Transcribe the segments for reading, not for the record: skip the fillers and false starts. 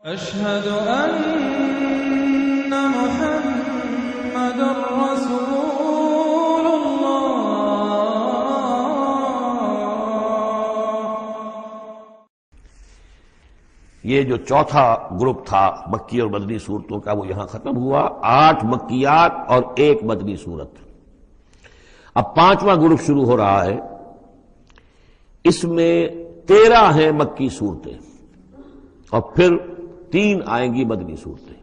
أشهد أن محمد رسول الله۔ یہ جو چوتھا گروپ تھا مکی اور مدنی صورتوں کا وہ یہاں ختم ہوا، 8 مکیات اور 1 مدنی صورت۔ اب 5واں گروپ شروع ہو رہا ہے، اس میں 13 ہیں مکی صورتیں اور پھر 3 آئیں گی مدنی صورتیں۔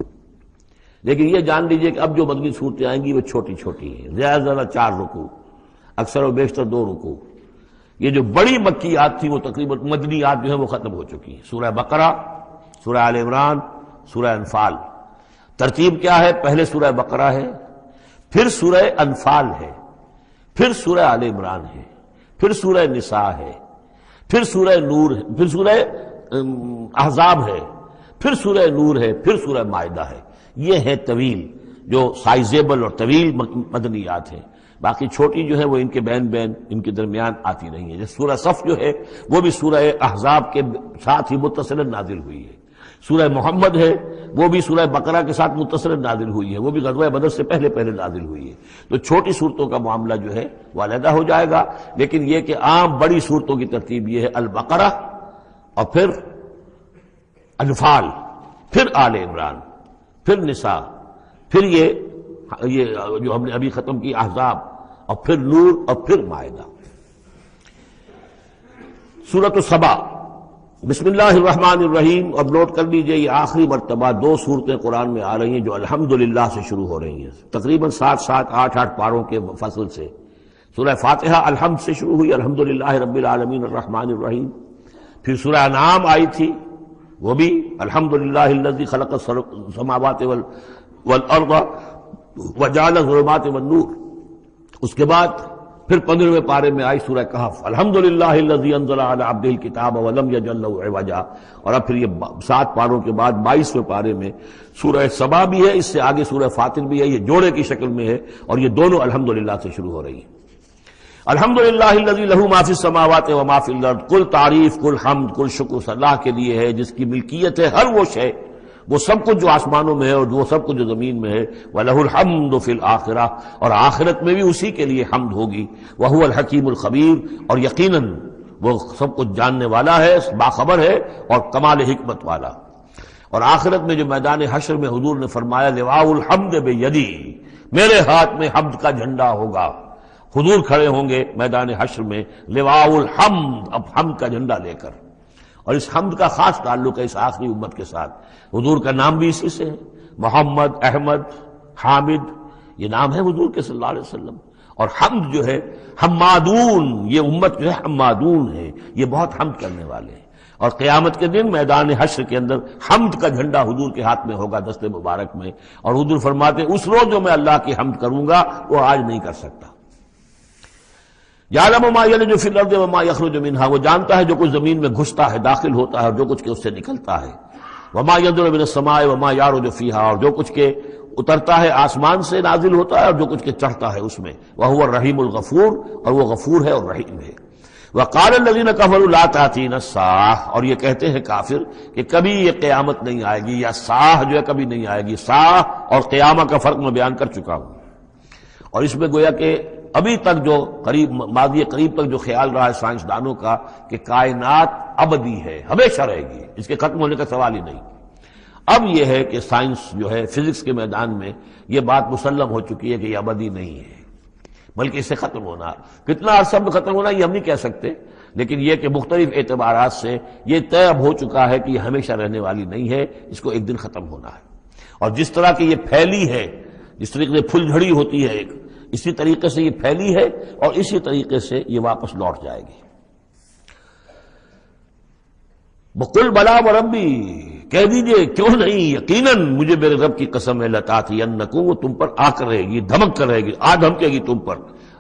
لیکن یہ جان لیجئے کہ اب جو مدنی صورتیں آئیں گی وہ چھوٹی چھوٹی ہیں، زیادہ سے زیادہ 4 رکوع، اکثر و بیشتر 2 رکوع۔ یہ جو بڑی مکیات تھی وہ تقریباً مدنیات جو ہیں وہ ختم ہو چکی ہیں، سورہ بقرہ، سورہ آل عمران، سورہ انفال۔ ترتیب کیا ہے؟ پہلے سورہ بقرہ ہے، پھر سورہ انفال ہے، پھر سورہ آل عمران ہے، پھر سورہ نساء ہے، پھر سورہ نور ہے، پھر سورہ احزاب ہے، پھر سورہ نور ہے، پھر سورہ مائدہ ہے۔ یہ ہے طویل، جو سائزیبل اور طویل مدنیات ہیں۔ باقی چھوٹی جو ہے وہ ان کے بین ان کے درمیان آتی نہیں ہے۔ جیسے سورہ صف جو ہے وہ بھی سورہ احزاب کے ساتھ ہی متصل نازل ہوئی ہے۔ سورہ محمد ہے وہ بھی سورہ بقرہ کے ساتھ متصل نازل ہوئی ہے، وہ بھی غزوہ بدر سے پہلے نازل ہوئی ہے۔ تو چھوٹی صورتوں کا معاملہ جو ہے وہ علیحدہ ہو جائے گا، لیکن یہ کہ عام بڑی صورتوں کی ترتیب یہ ہے: البقرہ اور پھر انفال، پھر آل عمران، پھر نساء، پھر یہ جو ہم نے ابھی ختم کی احزاب، اور پھر نور، اور پھر مائدہ۔ سورۃ السبا، بسم اللہ الرحمن الرحیم۔ اب نوٹ کر لیجئے یہ آخری مرتبہ 2 صورتیں قرآن میں آ رہی ہیں جو الحمدللہ سے شروع ہو رہی ہیں، تقریباً 7 8 پاروں کے فصل سے۔ سورہ فاتحہ الحمد سے شروع ہوئی، الحمدللہ رب العالمین الرحمن الرحیم۔ پھر سورہ انعام آئی تھی، وہ بھی الحمدللہ الذی خلق السماوات والارض وجعل الظلمات والنور۔ اس کے بعد پھر 15ویں پارے میں آئی سورہ کہف، الحمدللہ الذی انزل علی عبدہ الکتاب ولم یجعل لہ عوجا۔ اور اب پھر یہ 7 پاروں کے بعد 22ویں پارے میں سورہ سبا بھی ہے، اس سے آگے سورہ فاطر بھی ہے، یہ جوڑے کی شکل میں ہے، اور یہ دونوں الحمدللہ سے شروع ہو رہی ہیں۔ الحمدللہ الذی لہ ما فی السماوات و ما فی الارض۔ کل تعریف، کل حمد، کل شکر اللہ کے لیے ہے جس کی ملکیت ہے ہر وہ شے، وہ سب کچھ جو آسمانوں میں ہے اور وہ سب کچھ جو زمین میں ہے۔ وَلَهُ الْحَمْدُ فِي الْآخِرَةِ، اور آخرت میں بھی اسی کے لیے حمد ہوگی۔ وَهُوَ الْحَكِيمُ الْخَبِيرُ، اور یقیناً وہ سب کچھ جاننے والا ہے، باخبر ہے اور کمال حکمت والا۔ اور آخرت میں جو میدان حشر میں حضور نے فرمایا لِوَاءُ الْحَمْدِ بِيَدِي، میرے ہاتھ میں حمد کا جھنڈا ہوگا۔ حضور کھڑے ہوں گے میدان حشر میں لِوَاءُ الْحَمْدِ، اب حمد کا جھنڈا لے کر۔ اور اس حمد کا خاص تعلق ہے اس آخری امت کے ساتھ۔ حضور کا نام بھی اسی سے ہے، محمد، احمد، حامد، یہ نام ہے حضور کے صلی اللہ علیہ وسلم۔ اور حمد جو ہے حمادون، یہ امت جو ہے حمادون ہے، یہ بہت حمد کرنے والے ہیں۔ اور قیامت کے دن میدان حشر کے اندر حمد کا جھنڈا حضور کے ہاتھ میں ہوگا، دست مبارک میں۔ اور حضور فرماتے اس روز جو میں اللہ کی حمد کروں گا وہ آج نہیں کر سکتا۔ یعلم ما یلج فی الارض وما یخرج منها، وہ جانتا ہے جو کچھ زمین میں گھستا ہے، داخل ہوتا ہے، اور جو کچھ کہ اس سے نکلتا ہے۔ وما ينزل من السماء وما يعرج فيها، اور جو کچھ کہ اترتا ہے آسمان سے نازل ہوتا ہے اور جو کچھ کہ چڑھتا ہے اس میں۔ وهو الرحیم الغفور، اور وہ غفور ہے اور رحیم ہے۔ وقال الذين كفروا لا تأتينا الساعة، اور یہ کہتے ہیں کافر کہ کبھی یہ قیامت نہیں آئے گی، یا ساعہ جو ہے کبھی نہیں آئے گی۔ ساعہ اور قیامہ کا فرق میں بیان کر چکا ہوں، اور اس میں گویا کہ ابھی تک جو ماضی قریب تک جو خیال رہا ہے سائنسدانوں کا کہ کائنات ابدی ہے، ہمیشہ رہے گی، اس کے ختم ہونے کا سوال ہی نہیں۔ اب یہ ہے کہ سائنس جو ہے فزکس کے میدان میں یہ بات مسلم ہو چکی ہے کہ یہ ابدی نہیں ہے، بلکہ اس سے ختم ہونا، کتنا عرصہ میں ختم ہونا یہ ہم نہیں کہہ سکتے، لیکن یہ کہ مختلف اعتبارات سے یہ طے اب ہو چکا ہے کہ یہ ہمیشہ رہنے والی نہیں ہے، اس کو ایک دن ختم ہونا ہے۔ اور جس طرح کہ یہ پھیلی ہے، جس طریقے سے پھل جھڑی ہوتی ہے ایک، اسی طریقے سے یہ پھیلی ہے اور اسی طریقے سے یہ واپس لوٹ جائے گی۔ بقل بلا وربی، کہہ دیجئے کیوں نہیں، یقیناً مجھے میرے رب کی قسم ہے، لتاتینکم، وہ تم پر آ کر رہے گی، دھمک کر رہے گی، دھمکے گی تم پر۔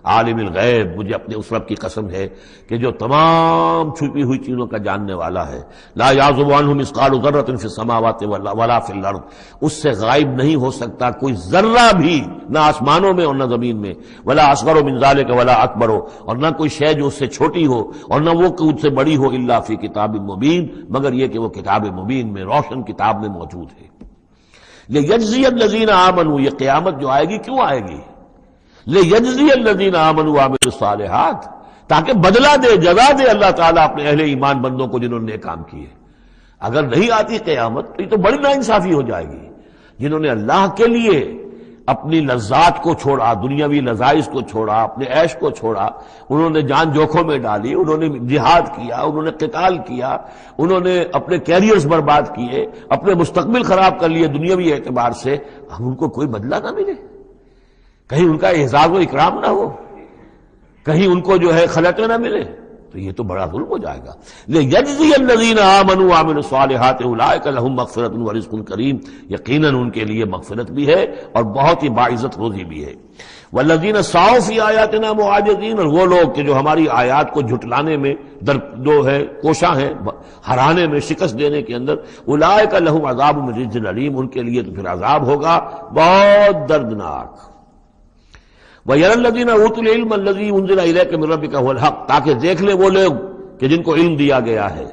عالم الغیب، مجھے اپنے اس رب کی قسم ہے کہ جو تمام چھپی ہوئی چیزوں کا جاننے والا ہے، لا یعزب عنہ مثقال ذرۃ فی السماوات ولا فی الارض، اس سے غائب نہیں ہو سکتا کوئی ذرہ بھی، نہ آسمانوں میں اور نہ زمین میں، ولا اصغر من ذلک ولا اکبر، اور نہ کوئی شے جو اس سے چھوٹی ہو اور نہ وہ اس سے بڑی ہو، الا فی کتاب مبین، مگر یہ کہ وہ کتاب مبین میں، روشن کتاب میں موجود ہے۔ لیجزی الذین آمنوا، یہ قیامت جو آئے گی کیوں آئے گی؟ لیجزی الذین آمنوا وعملوا الصالحات، تاکہ بدلہ دے، جزا دے اللہ تعالیٰ اپنے اہل ایمان بندوں کو جنہوں نے نیک کام کیے۔ اگر نہیں آتی قیامت تو یہ تو بڑی ناانصافی ہو جائے گی۔ جنہوں نے اللہ کے لیے اپنی لذات کو چھوڑا، دنیاوی لذائذ کو چھوڑا، اپنے عیش کو چھوڑا، انہوں نے جان جوکھوں میں ڈالی، انہوں نے جہاد کیا، انہوں نے قتال کیا، انہوں نے اپنے کیریئرز برباد کیے، اپنے مستقبل خراب کر لیے دنیاوی اعتبار سے، اب ان کو کوئی بدلہ نہ ملے، کہیں ان کا اعزاز و اکرام نہ ہو، کہیں ان کو جو ہے خلعتیں نہ ملے، تو یہ تو بڑا ظلم ہو جائے گا۔ لیجزی الذین آمنوا وعملوا الصالحات اولئک لہم مغفرۃ ورزق کریم، یقیناً ان کے لیے مغفرت بھی ہے اور بہت ہی باعزت روزی بھی ہے۔ والذین سعوا فی آیاتنا معاجزین، اور وہ لوگ کہ جو ہماری آیات کو جھٹلانے میں کوشاں ہیں، ہرانے میں، شکست دینے کے اندر، اولئک لہم عذاب من رجز علیم، ان کے لیے تو پھر عذاب ہوگا بہت دردناک۔ وَيَرَى الَّذِينَ أُوتُوا الْعِلْمَ الَّذِي أُنزِلَ إِلَيْكَ مِن رَّبِّكَ هُوَ الْحَقُّ، تاکہ دیکھ لے وہ لوگ کہ جن کو علم دیا گیا ہے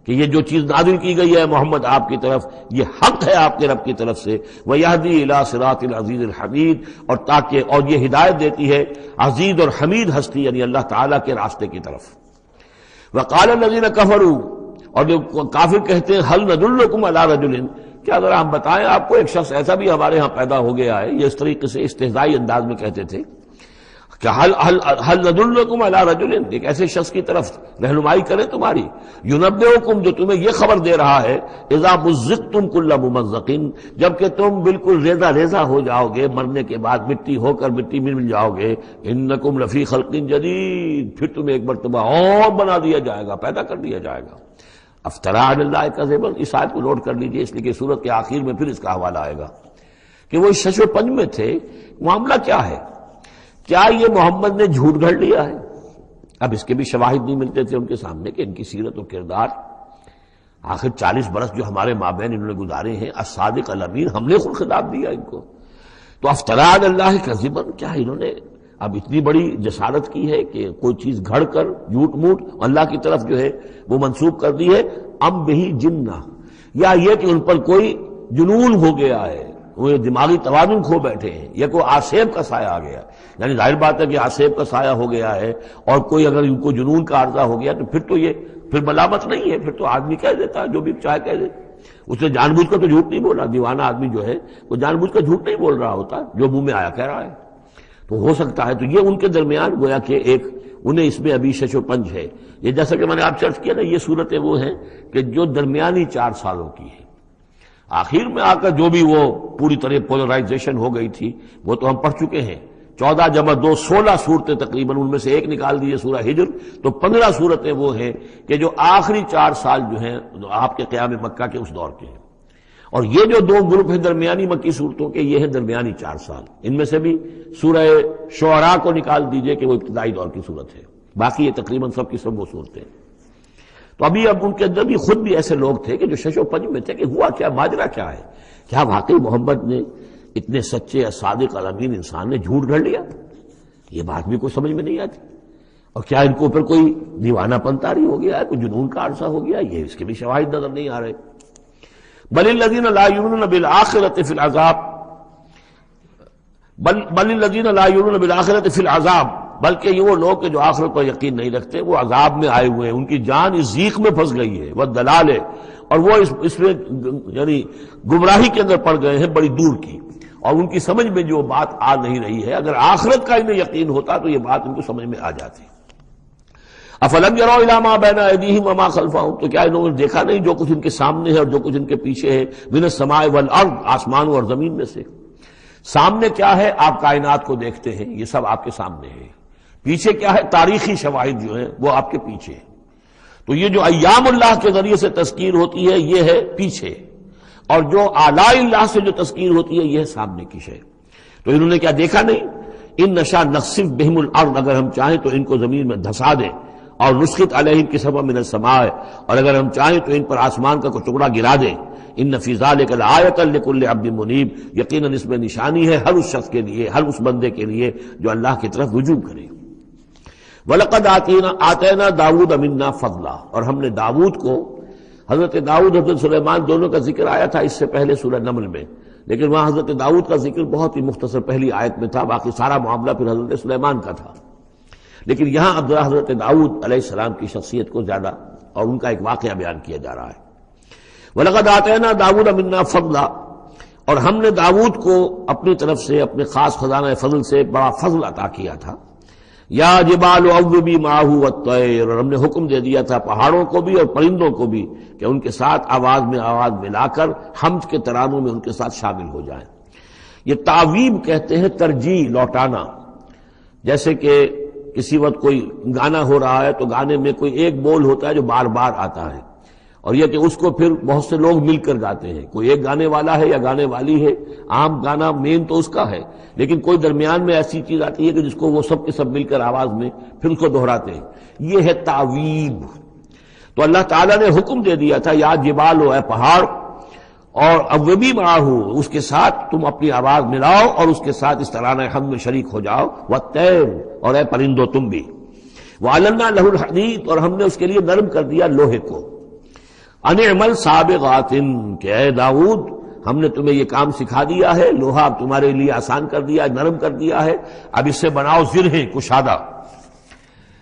کہ یہ جو چیز نازل کی گئی ہے محمد آپ کی طرف، یہ حق ہے آپ کے رب کی طرف سے۔ وَيَهْدِي إِلَى صِرَاطِ الْعَزِيزِ الْحَمِيدِ، اور یہ ہدایت دیتی ہے عزیز اور حمید ہستی یعنی اللہ تعالیٰ کے راستے کی طرف۔ وَقَالَ الَّذِينَ كَفَرُوا، اور جو کافر کہتے ہیں هَلْ نَدُلُّكُمْ عَلَىٰ رَجُلٍ، کیا ذرا ہم بتائیں آپ کو ایک شخص ایسا بھی ہمارے ہاں پیدا ہو گیا ہے، یہ اس طریقے سے استہزائی انداز میں کہتے تھے کہ هل ندلکم علی رجل، ایک ایسے شخص کی طرف رہنمائی کرے تمہاری، ینبئکم، جو تمہیں یہ خبر دے رہا ہے، اذا مزقتم کل ممزق، جبکہ تم بالکل ریزہ ریزہ ہو جاؤ گے، مرنے کے بعد مٹی ہو کر مٹی میں مل جاؤ گے، انکم لفی خلق جدید، پھر تمہیں ایک مرتبہ اور بنا دیا جائے گا، پیدا کر دیا جائے گا۔ افترا علی اللہ کذبا، اس آیت کو نوٹ کر لیجئے اس لیے کہ سورت کے آخر میں پھر اس کا حوالہ آئے گا کہ وہ شش و پنج میں تھے۔ معاملہ کیا ہے؟ کیا یہ محمد نے جھوٹ گھڑ لیا ہے؟ اب اس کے بھی شواہد نہیں ملتے تھے ان کے سامنے کہ ان کی سیرت و کردار، آخر 40 برس جو ہمارے مابین انہوں نے گزارے ہیں، الصادق الامین، ہم نے خود خطاب دیا ان کو۔ تو افترا علی اللہ کذبا، کیا انہوں نے اب اتنی بڑی جسارت کی ہے کہ کوئی چیز گھڑ کر جھوٹ موٹ اللہ کی طرف جو ہے وہ منسوب کر دی ہے؟ ام بہی جنہ، یا یہ کہ ان پر کوئی جنون ہو گیا ہے، وہ دماغی توازن کھو بیٹھے ہیں، یا کوئی آسیب کا سایہ آ گیا، یعنی ظاہر بات ہے کہ آسیب کا سایہ ہو گیا ہے، اور کوئی اگر ان کو جنون کا عارضہ ہو گیا تو پھر تو یہ پھر ملامت نہیں ہے، پھر تو آدمی کہہ دیتا ہے جو بھی چاہے کہہ دے، اس نے جان بوجھ کر تو جھوٹ نہیں بولا، دیوانہ آدمی جو ہے وہ جان بوجھ کر جھوٹ نہیں بول رہا ہوتا، جو منہ میں آیا کہہ رہا ہے۔ تو ہو سکتا ہے تو یہ ان کے درمیان گویا کہ ایک انہیں اس میں ابھی شش و پنج ہے۔ یہ جیسا کہ میں نے آپ چرچ کیا نا، یہ صورتیں وہ ہیں کہ جو درمیانی 4 سالوں کی ہیں، آخر میں آ کر جو بھی وہ پوری طرح پولرائزیشن ہو گئی تھی وہ تو ہم پڑھ چکے ہیں۔ 14 جمع 2 16 صورتیں تقریباً، ان میں سے ایک نکال دیجیے سورہ ہجر، تو 15 صورتیں وہ ہیں کہ جو آخری 4 سال جو ہیں آپ کے قیام مکہ کے اس دور کے ہیں، اور یہ جو 2 گروپ ہیں درمیانی مکی صورتوں کے، یہ ہیں درمیانی 4 سال۔ ان میں سے بھی سورہ شعراء کو نکال دیجئے کہ وہ ابتدائی دور کی صورت ہے، باقی یہ تقریباً سب کی سب وہ صورتیں۔ تو اب ان کے اندر بھی خود بھی ایسے لوگ تھے کہ جو شش و پنج میں تھے کہ ہوا کیا، ماجرا کیا ہے، کیا واقعی محمد نے اتنے سچے صادق الامین انسان نے جھوٹ گھڑ لیا؟ یہ بات بھی کوئی سمجھ میں نہیں آتی، اور کیا ان کو اوپر کوئی دیوانہ پن طاری ہو گیا ہے، کوئی جنون کا عرصہ ہو گیا، یہ اس کے بھی شواہد نظر نہیں آ رہے۔ بل الذین لا یؤمنون بالآخرۃ فی العذاب، بل الذین لا یؤمنون بالآخرۃ فی العذاب، بلکہ یہ وہ لوگ کہ جو آخرت پر یقین نہیں رکھتے وہ عذاب میں آئے ہوئے ہیں، ان کی جان اس ضیق میں پھنس گئی ہے، والدلال ہے، اور وہ اس میں یعنی گمراہی کے اندر پڑ گئے ہیں بڑی دور کی، اور ان کی سمجھ میں جو بات آ نہیں رہی ہے، اگر آخرت کا انہیں یقین ہوتا تو یہ بات ان کو سمجھ میں آ جاتی۔ افلم یروا الی ما بین ایدیہم وما خلفہم، تو کیا انہوں نے دیکھا نہیں جو کچھ ان کے سامنے ہے اور جو کچھ ان کے پیچھے ہے، من السماء والارض، آسمانوں اور زمین میں سے۔ سامنے کیا ہے؟ آپ کائنات کو دیکھتے ہیں، یہ سب آپ کے سامنے ہے۔ پیچھے کیا ہے؟ تاریخی شواہد جو ہیں وہ آپ کے پیچھے ہیں۔ تو یہ جو ایام اللہ کے ذریعے سے تذکیر ہوتی ہے یہ ہے پیچھے، اور جو آلاء اللہ سے جو تذکیر ہوتی ہے یہ ہے سامنے کی شے۔ تو انہوں نے کیا دیکھا نہیں ان نشا نخسف بہم الارض، اگر ہم چاہیں تو ان کو زمین میں دھسا دیں، اور نسخط علیہم کسفا من السماء، اور اگر ہم چاہیں تو ان پر آسمان کا کوئی ٹکڑا گرا دیں۔ ان فی ذلک لآیۃ لکل عبد منیب، یقیناً اس میں نشانی ہے ہر اس شخص کے لیے، ہر اس بندے کے لیے جو اللہ کی طرف رجوع کرے۔ وَلَقَدْ آتَيْنَا داؤد مِنَّا فَضْلًا، اور ہم نے داؤد کو، حضرت داؤد حضرت سلیمان دونوں کا ذکر آیا تھا اس سے پہلے سورہ نمل میں، لیکن وہاں حضرت داؤد کا ذکر بہت ہی مختصر پہلی آیت میں تھا، باقی سارا معاملہ پھر حضرت سلیمان کا تھا، لیکن یہاں اب ذرا حضرت داؤد علیہ السلام کی شخصیت کو زیادہ اور ان کا ایک واقعہ بیان کیا جا رہا ہے۔ وَلَقَدْ آتَيْنَا داؤد مِنَّا فَضْلًا، اور ہم نے داؤد کو اپنی طرف سے اپنے خاص خزانہ فضل سے بڑا فضل عطا کیا تھا۔ یا جبال اوبی معہ والطیر، اور ہم نے حکم دے دیا تھا پہاڑوں کو بھی اور پرندوں کو بھی کہ ان کے ساتھ آواز میں آواز ملا کر حمد کے ترانوں میں ان کے ساتھ شامل ہو جائیں۔ یہ تعویب کہتے ہیں ترجیح، لوٹانا، جیسے کہ کسی وقت کوئی گانا ہو رہا ہے تو گانے میں کوئی ایک بول ہوتا ہے جو بار بار آتا ہے، اور یہ کہ اس کو پھر بہت سے لوگ مل کر گاتے ہیں، کوئی ایک گانے والا ہے یا گانے والی ہے، عام گانا مین تو اس کا ہے، لیکن کوئی درمیان میں ایسی چیز آتی ہے کہ جس کو وہ سب کے سب مل کر آواز میں پھر اس کو دہراتے ہیں، یہ ہے تعویب۔ تو اللہ تعالیٰ نے حکم دے دیا تھا یا جبال ہو، اے پہاڑ، اور اوبی معہ، اس کے ساتھ تم اپنی آواز ملاؤ اور اس کے ساتھ اس ترانہ حمد میں شریک ہو جاؤ، والطیر، اور اے پرندو تم بھی، وَعَلَنَّا لَهُ الْحَدِيدَ، اور ہم نے اس کے لیے نرم کر دیا لوہے کو، ان اعمل سابغات، کہ اے داؤد ہم نے تمہیں یہ کام سکھا دیا ہے، لوہا اب تمہارے لیے آسان کر دیا، نرم کر دیا ہے، اب اس سے بناؤ زرہیں کشادہ،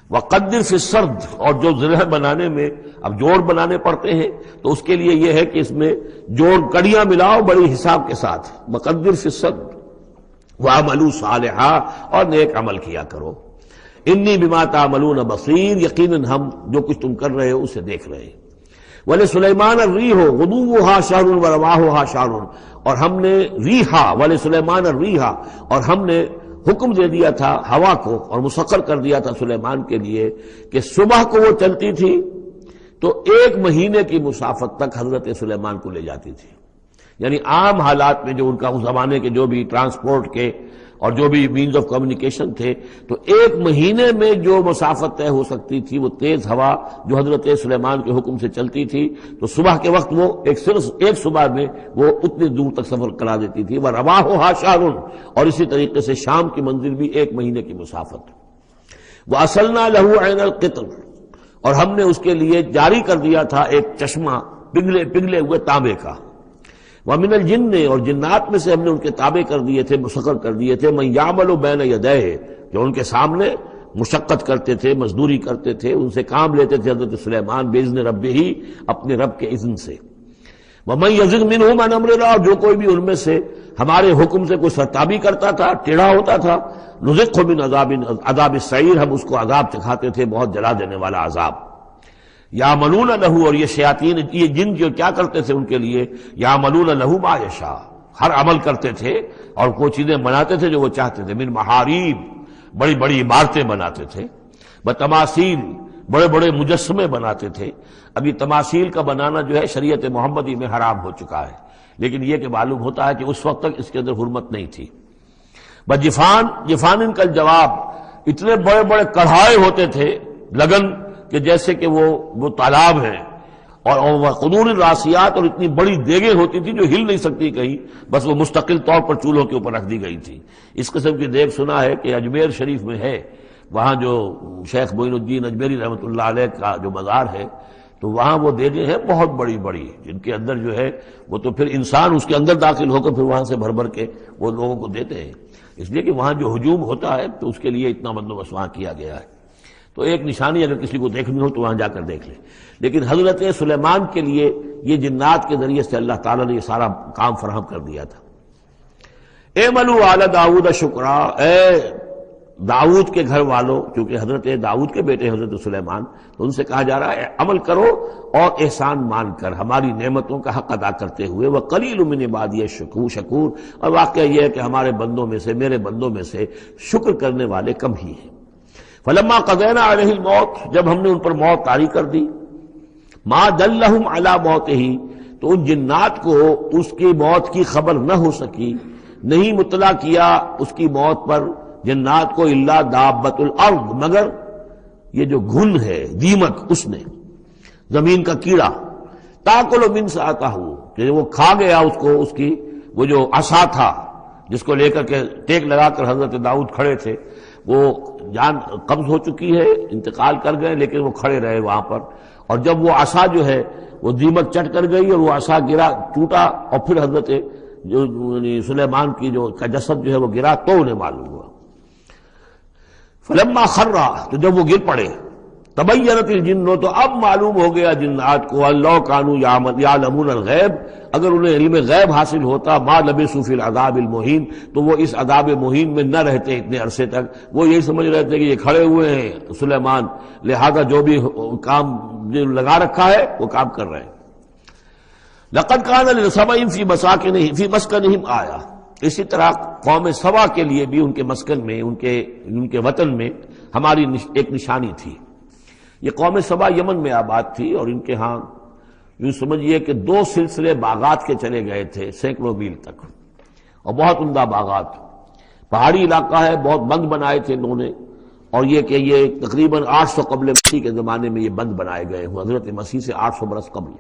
وقدر فی السرد، اور جو زرہ بنانے میں اب جوڑ بنانے پڑتے ہیں تو اس کے لیے یہ ہے کہ اس میں جوڑ کڑیاں ملاؤ بڑی حساب کے ساتھ، وقدر فی السرد وعملوا صالحا، اور نیک عمل کیا کرو، انی بما تعملون بصیر، یقیناً ہم جو کچھ تم کر رہے ہو اسے دیکھ رہے ہیں۔ وَلِسُلَيْمَانَ الرِّيحُ غُدُوُّهَا شَهْرٌ وَرَوَاحُهَا شَهْرٌ، اور ہم نے ریحا، وَلِسُلَيْمَانَ الرِّيحَ، اور ہم نے حکم دے دیا تھا ہوا کو اور مسخر کر دیا تھا سلیمان کے لیے کہ صبح کو وہ چلتی تھی تو 1 مہینے کی مسافت تک حضرت سلیمان کو لے جاتی تھی، یعنی عام حالات میں جو ان کا اس زمانے کے جو بھی ٹرانسپورٹ کے اور جو بھی مینز آف کمیونیکیشن تھے، تو 1 مہینے میں جو مسافت طے ہو سکتی تھی وہ تیز ہوا جو حضرت سلیمان کے حکم سے چلتی تھی، تو صبح کے وقت وہ صرف ایک صبح میں وہ اتنی دور تک سفر کرا دیتی تھی، وَرَوَاحُهَا شَهْرٌ، اور اسی طریقے سے شام کی منزل بھی 1 مہینے کی مسافت۔ وَأَصَلْنَا لَهُ عَيْنَ الْقِطْرِ، اور ہم نے اس کے لیے جاری کر دیا تھا ایک چشمہ پگھلے ہوئے تانبے کا، وَمِنَ الْجِنِّ، اور جنات میں سے ہم نے ان کے تابع کر دیے تھے، مسخر کر دیے تھے، مَن يَعْمَلُ بَيْنَ يَدَيْهِ، جو ان کے سامنے مشقت کرتے تھے، مزدوری کرتے تھے، ان سے کام لیتے تھے حضرت سلیمان بِإِذْنِ رَبِّهِ، اپنے رب کے اذن سے، وَمَن يَزِغْ مِنْهُمْ عَنْ أَمْرِنَا، اور جو کوئی بھی ان میں سے ہمارے حکم سے کوئی سرتابی کرتا تھا، ٹیڑھا ہوتا تھا، نُذِقْهُ مِنْ عَذَابِ السَّعِيرِ، ہم اس کو عذاب چکھاتے تھے، بہت جلا دینے والا عذاب۔ یعملون لہ، اور یہ شیاطین، یہ جن جو کیا کرتے تھے ان کے لیے، یعملون لہ ما یشاء، ہر عمل کرتے تھے اور وہ چیزیں بناتے تھے جو وہ چاہتے تھے، من محاریب، بڑی بڑی عمارتیں بناتے تھے، بتماثیل، بڑے بڑے مجسمے بناتے تھے۔ اب یہ تماثیل کا بنانا جو ہے شریعت محمدی میں حرام ہو چکا ہے، لیکن یہ کہ معلوم ہوتا ہے کہ اس وقت تک اس کے اندر حرمت نہیں تھی۔ جفان کا جواب، اتنے بڑے بڑے کڑھائے ہوتے تھے لگن کہ جیسے کہ وہ تالاب ہیں، اور قدور الراسیات، اور اتنی بڑی دیگیں ہوتی تھی جو ہل نہیں سکتی کہیں، بس وہ مستقل طور پر چولہوں کے اوپر رکھ دی گئی تھی۔ اس قسم کی دیگ سنا ہے کہ اجمیر شریف میں ہے، وہاں جو شیخ معین الدین اجمیری رحمۃ اللہ علیہ کا جو مزار ہے، تو وہاں وہ دیگیں ہیں بہت بڑی بڑی، جن کے اندر جو ہے وہ تو پھر انسان اس کے اندر داخل ہو کر پھر وہاں سے بھر بھر کے وہ لوگوں کو دیتے ہیں، اس لیے کہ وہاں جو ہجوم ہوتا ہے تو اس کے لیے اتنا بندوبست وہاں کیا گیا ہے۔ تو ایک نشانی اگر کسی کو دیکھنی ہو تو وہاں جا کر دیکھ لے۔ لیکن حضرت سلیمان کے لیے یہ جنات کے ذریعے سے اللہ تعالیٰ نے یہ سارا کام فراہم کر دیا تھا۔ اعملوا آل داؤد شکرا، اے داؤد کے گھر والوں، کیونکہ حضرت داؤد کے بیٹے حضرت سلیمان، تو ان سے کہا جا رہا ہے عمل کرو اور احسان مان کر ہماری نعمتوں کا حق ادا کرتے ہوئے، وقلیل من عبادی الشکور، اور واقعہ یہ ہے کہ ہمارے بندوں میں سے، میرے بندوں میں سے شکر کرنے والے کم ہی ہیں۔ فلما قضینا علیہ الموت، جب ہم نے ان پر موت طاری کر دی، ما دلہم علی موتہ، تو ان جنات کو اس کی موت کی خبر نہ ہو سکی، نہیں مطلع کیا اس کی موت پر، جنات کو الا دابۃ الارض، مگر یہ جو گھن ہے دیمک، اس نے، زمین کا کیڑا، تاکل من ساعتہ، کہ وہ کھا گیا اس کو، اس کی وہ جو عصا تھا جس کو لے کر کے ٹیک لگا کر حضرت داؤد کھڑے تھے، وہ جان قبض ہو چکی ہے، انتقال کر گئے، لیکن وہ کھڑے رہے وہاں پر، اور جب وہ عصا جو ہے وہ دیمک چٹ کر گئی اور وہ عصا گرا، ٹوٹا، اور پھر حضرت جو سلیمان کی جو کا جسد جو ہے وہ گرا، تو انہیں معلوم ہوا۔ فلما خر، تو جب وہ گر پڑے، تبینت الجن، تو اب معلوم ہو گیا جنات کو، اللہ کانوا یعلمون الغیب، اگر انہیں علم غیب حاصل ہوتا، ما لبثوا فی العذاب المہین، تو وہ اس عذاب مہین میں نہ رہتے اتنے عرصے تک۔ وہ یہی سمجھ رہے تھے کہ یہ کھڑے ہوئے ہیں سلیمان، لہذا جو بھی کام لگا رکھا ہے وہ کام کر رہے ہیں۔ لقد کان لسبأ فی مسکنہم آیہ، اسی طرح قوم سبا کے لیے بھی ان کے مسکن میں، ان کے وطن میں ہماری ایک نشانی تھی۔ یہ قوم سبا یمن میں آباد تھی، اور ان کے ہاں یوں سمجھیے کہ 2 سلسلے باغات کے چلے گئے تھے سینکڑوں میل تک، اور بہت عمدہ باغات، پہاڑی علاقہ ہے، بہت بند بنائے تھے انہوں نے، اور یہ کہ یہ تقریباً 800 قبل مسیح کے زمانے میں یہ بند بنائے گئے ہوں، حضرت مسیح سے 800 برس قبل،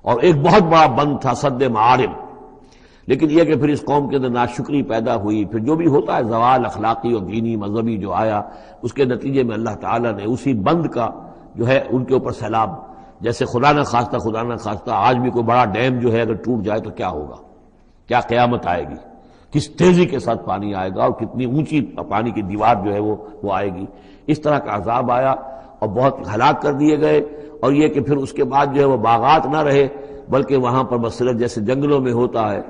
اور ایک بہت بڑا بند تھا سد معارم۔ لیکن یہ کہ پھر اس قوم کے اندر ناشکری پیدا ہوئی، پھر جو بھی ہوتا ہے زوال اخلاقی اور دینی مذہبی جو آیا، اس کے نتیجے میں اللہ تعالیٰ نے اسی بند کا جو ہے ان کے اوپر سیلاب، جیسے خدا نہ خواستہ آج بھی کوئی بڑا ڈیم جو ہے اگر ٹوٹ جائے تو کیا ہوگا، کیا قیامت آئے گی، کس تیزی کے ساتھ پانی آئے گا، اور کتنی اونچی پانی کی دیوار جو ہے وہ آئے گی۔ اس طرح کا عذاب آیا اور بہت ہلاک کر دیے گئے، اور یہ کہ پھر اس کے بعد جو ہے وہ باغات نہ رہے، بلکہ وہاں پر بس صرف جیسے جنگلوں میں ہوتا ہے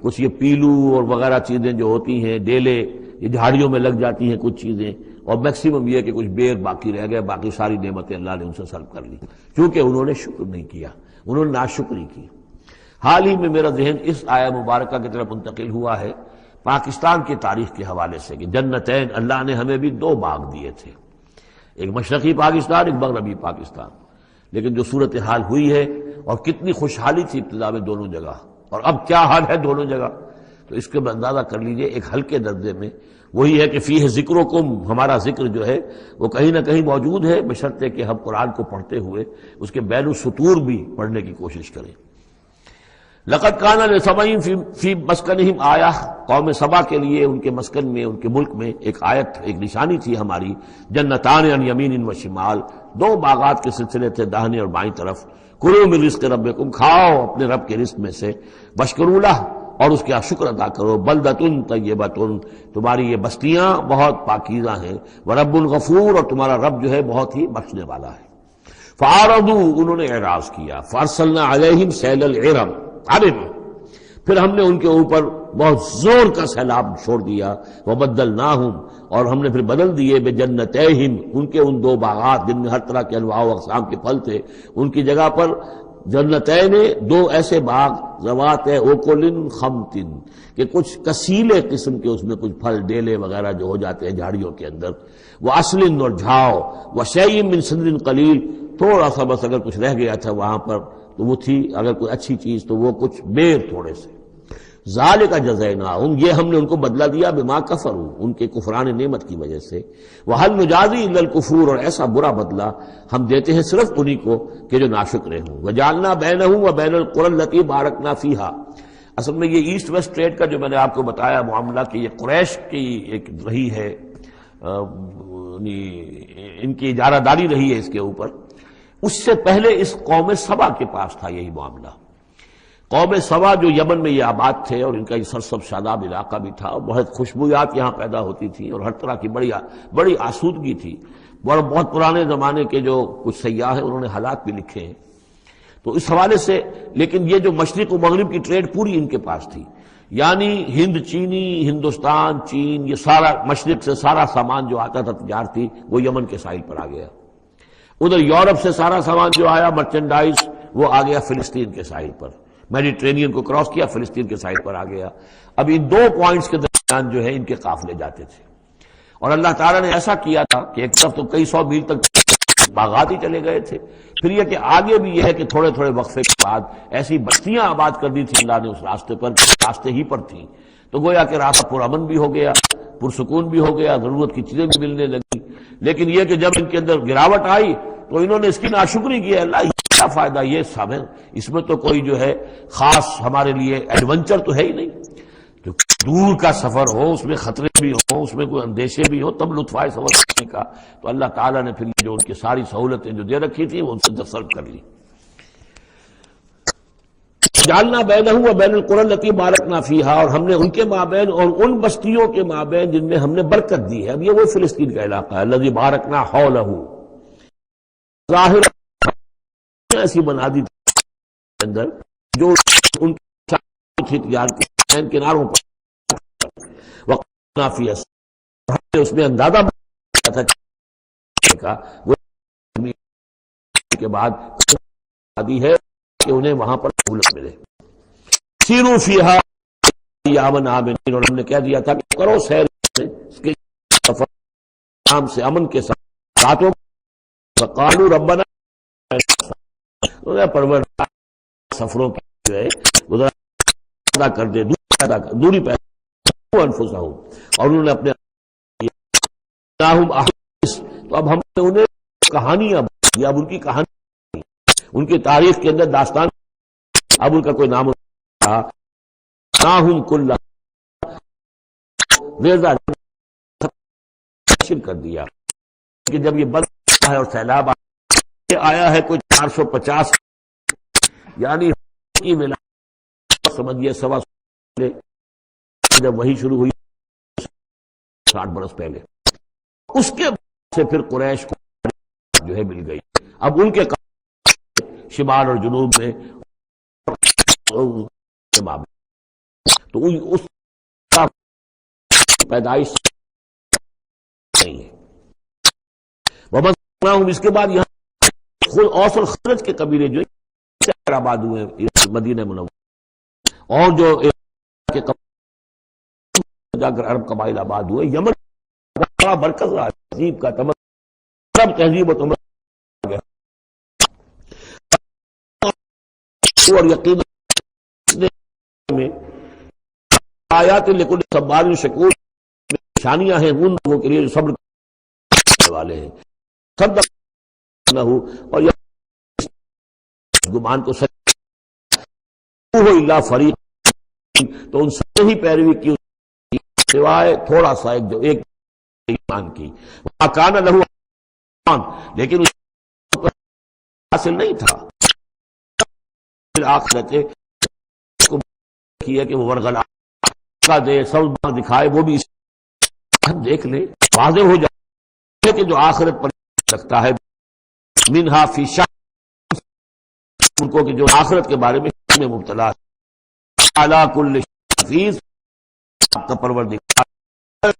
کچھ یہ پیلو اور وغیرہ چیزیں جو ہوتی ہیں، ڈیلے، یہ جھاڑیوں میں لگ جاتی ہیں کچھ چیزیں، اور میکسیمم یہ کہ کچھ بیر باقی رہ گئے، باقی ساری نعمتیں اللہ نے ان سے سلب کر لی، کیونکہ انہوں نے شکر نہیں کیا، انہوں نے ناشکری کی۔ حال ہی میں میرا ذہن اس آیہ مبارکہ کی طرف منتقل ہوا ہے پاکستان کی تاریخ کے حوالے سے، کہ جنتین، اللہ نے ہمیں بھی 2 باغ دیے تھے، ایک مشرقی پاکستان، ایک مغربی پاکستان، لیکن جو صورتحال ہوئی ہے، اور کتنی خوشحالی تھی ابتدا میں دونوں جگہ، اور اب کیا حال ہے دونوں جگہ، تو اس کے اندازہ کر لیجئے ایک ہلکے درجے میں وہی ہے کہ فیہ ذکرکم، ہمارا ذکر جو ہے وہ کہیں نہ کہیں موجود ہے، بشرطے کہ ہم قرآن کو پڑھتے ہوئے اس کے بین السطور بھی پڑھنے کی کوشش کریں۔ لقد کان لسبأ فی مسکنہم آیہ، قوم سبا کے لیے ان کے مسکن میں، ان کے ملک میں ایک آیت، ایک نشانی تھی ہماری، جنتان عن یمین و شمال، 2 باغات کے سلسلے تھے داہنے اور بائیں طرف، کلوا من رزق ربکم، کھاؤ اپنے رب کے رزق میں سے، واشکروا لہ، اور اس کا شکر ادا کرو، بلدۃ طیبۃ، تمہاری یہ بستیاں بہت پاکیزہ ہیں، ورب غفور، اور تمہارا رب جو ہے بہت ہی بخشنے والا ہے۔ فاعرضوا، انہوں نے اعراض کیا، فارسلنا علیہم سیل العرم، پھر ہم نے ان کے اوپر بہت زور کا سیلاب چھوڑ دیا، وبدلناہم، اور ہم نے پھر بدل دیے، بجنتیہم، ان کے ان 2 باغات جن میں ہر طرح کے انواع و اقسام کے پھل تھے، ان کی جگہ پر جنتین، 2 ایسے باغ، ذوات اوکل خمط، کہ کچھ کسیلے قسم کے اس میں کچھ پھل ڈیلے وغیرہ جو ہو جاتے ہیں جھاڑیوں کے اندر، وعسل، اور جھاؤ، وشیء من سدر قلیل، تھوڑا سا بس اگر کچھ رہ گیا تھا وہاں پر تو وہ تھی اگر کوئی اچھی چیز تو وہ کچھ بیر تھوڑے سے۔ ذالک جزیناہم، یہ ہم نے ان کو بدلہ دیا بما کفروا، ان کے کفران نعمت کی وجہ سے، وہل نجازی الا الکفور، اور ایسا برا بدلہ ہم دیتے ہیں صرف انہی کو کہ جو ناشکرے ہوں۔ وجعلنا بینہم وبین القری التی بارکنا فیہا، اصل میں یہ ایسٹ ویسٹ ٹریڈ کا جو میں نے آپ کو بتایا معاملہ کہ یہ قریش کی ایک رہی ہے، ان کی اجارہ داری رہی ہے اس کے اوپر، اس سے پہلے اس قوم سبا کے پاس تھا یہی معاملہ۔ قوم سبا جو یمن میں یہ آباد تھے، اور ان کا یہ سرسب شاداب علاقہ بھی تھا، بہت خوشبویات یہاں پیدا ہوتی تھیں، اور ہر طرح کی بڑی آسودگی تھی، اور بہت پرانے زمانے کے جو کچھ سیاح ہیں انہوں نے حالات بھی لکھے ہیں، تو اس حوالے سے۔ لیکن یہ جو مشرق و مغرب کی ٹریڈ پوری ان کے پاس تھی، یعنی ہند چینی، ہندوستان چین، یہ سارا مشرق سے سارا سامان جو آتا تھا تجارتی وہ یمن کے ساحل پر آ گیا، ادھر یورپ سے سارا سامان جو آیا مرچنڈائز وہ آ گیا فلسطین کے ساحل پر، میڈیٹرینین کو کراس کیا، فلسطین کے ساحل پر آ گیا۔ اب ان 2 پوائنٹس کے درمیان جو ہے ان کے قافلے جاتے تھے، اور اللہ تعالیٰ نے ایسا کیا تھا کہ ایک طرف تو کئی 100 میل تک باغات ہی چلے گئے تھے، پھر یہ کہ آگے بھی یہ ہے کہ تھوڑے تھوڑے وقفے کے بعد ایسی بستیاں آباد کر دی تھی اللہ نے اس راستے پر، راستے ہی پر تھیں، تو گویا کہ راستہ پرامن بھی ہو گیا، پرسکون بھی ہو گیا، ضرورت کی چیزیں بھی ملنے لگی۔ لیکن یہ کہ جب ان کے اندر گراوٹ آئی تو انہوں نے اس کی ناشکری کی، اللہ یہ کیا فائدہ، یہ سب ہے، اس میں تو کوئی جو ہے خاص ہمارے لیے ایڈونچر تو ہے ہی نہیں۔ جو دور کا سفر ہو، اس میں خطرے بھی ہوں، اس میں کوئی اندیشے بھی ہوں، تب لطف آئے سفر کرنے کا۔ تو اللہ تعالیٰ نے پھر جو ان کی ساری سہولتیں جو دے رکھی تھی وہ ان سے دسترد کر لی۔ جعلنا بینہم و بین القری التی بارکنا فیہا، اور ہم نے ان کے مابین اور ان بستیوں کے مابین جن میں ہم نے برکت دی ہے۔ اب یہ وہ فلسطین کا علاقہ ہے، الذی بارکنا حولہ، ظاہر ایسی بنا دی تھی اندر جو ان کی تجار کے کناروں پر وقنا فیہا، اس میں اندازہ بنا تھا وہ کے بعد دی ہے کہ انہیں وہاں پر سہولت ملے۔ سیروا فیہا ایاما آمنین، اور ہم نے کہہ دیا تھا کہ کرو سیر اس کے سفر آرام سے، امن کے ساتھ راتوں۔ فقالوا ربنا، پروردگار سفروں کی جو ہے ادا کر دے، دوری پیدا انفسہم، اور انہوں نے اپنے تو اب ہم نے انہیں کہانیاں دی، اب ان کی کہانی، ان کی تاریخ کے اندر داستان، اب ان کا کوئی نام رہا ناہم کل ریزہ کر دیا کہ جب یہ بند ہے اور سیلاب آیا ہے کوئی 450، یعنی سمجھیے سوا جب وہی شروع ہوئی 60 برس پہلے، اس کے بعد سے پھر قریش کو جو ہے مل گئی۔ اب ان کے شمال اور جنوب میں تو اس کا پیدائش نہیں ہے۔ اس کے بعد یہاں خود اوس اور خزرج کے قبیلے جو آباد ہوئے مدینہ منورہ، اور جو جا کر عرب قبائل آباد ہوئے، یمن بڑا مرکز رہا تہذیب کا، سب تہذیب و تمدن گیا، اور یقین میں آیات لکل صبار شکور نشانیاں ہیں ان لوگوں کے لیے جو صبر کرنے والے ہیں۔ صدق نہ ہو، اور گمان کو سچ ہو الا فریق، تو ان سب نے ہی پیروی کی سوائے تھوڑا سا ایک ایمان کی، کان لہو، لیکن اس کو حاصل نہیں تھا آخرت کی ہے کہ وہ ورغلا کا دے، سب دکھائے، وہ بھی ہم دیکھ لیں، واضح ہو جائے کہ جو آخرت پر سکتا ہے منہا فی شک، ان کو کہ جو آخرت کے بارے میں مبتلا ہے، علی کل حفیظ، آپ کا پروردگار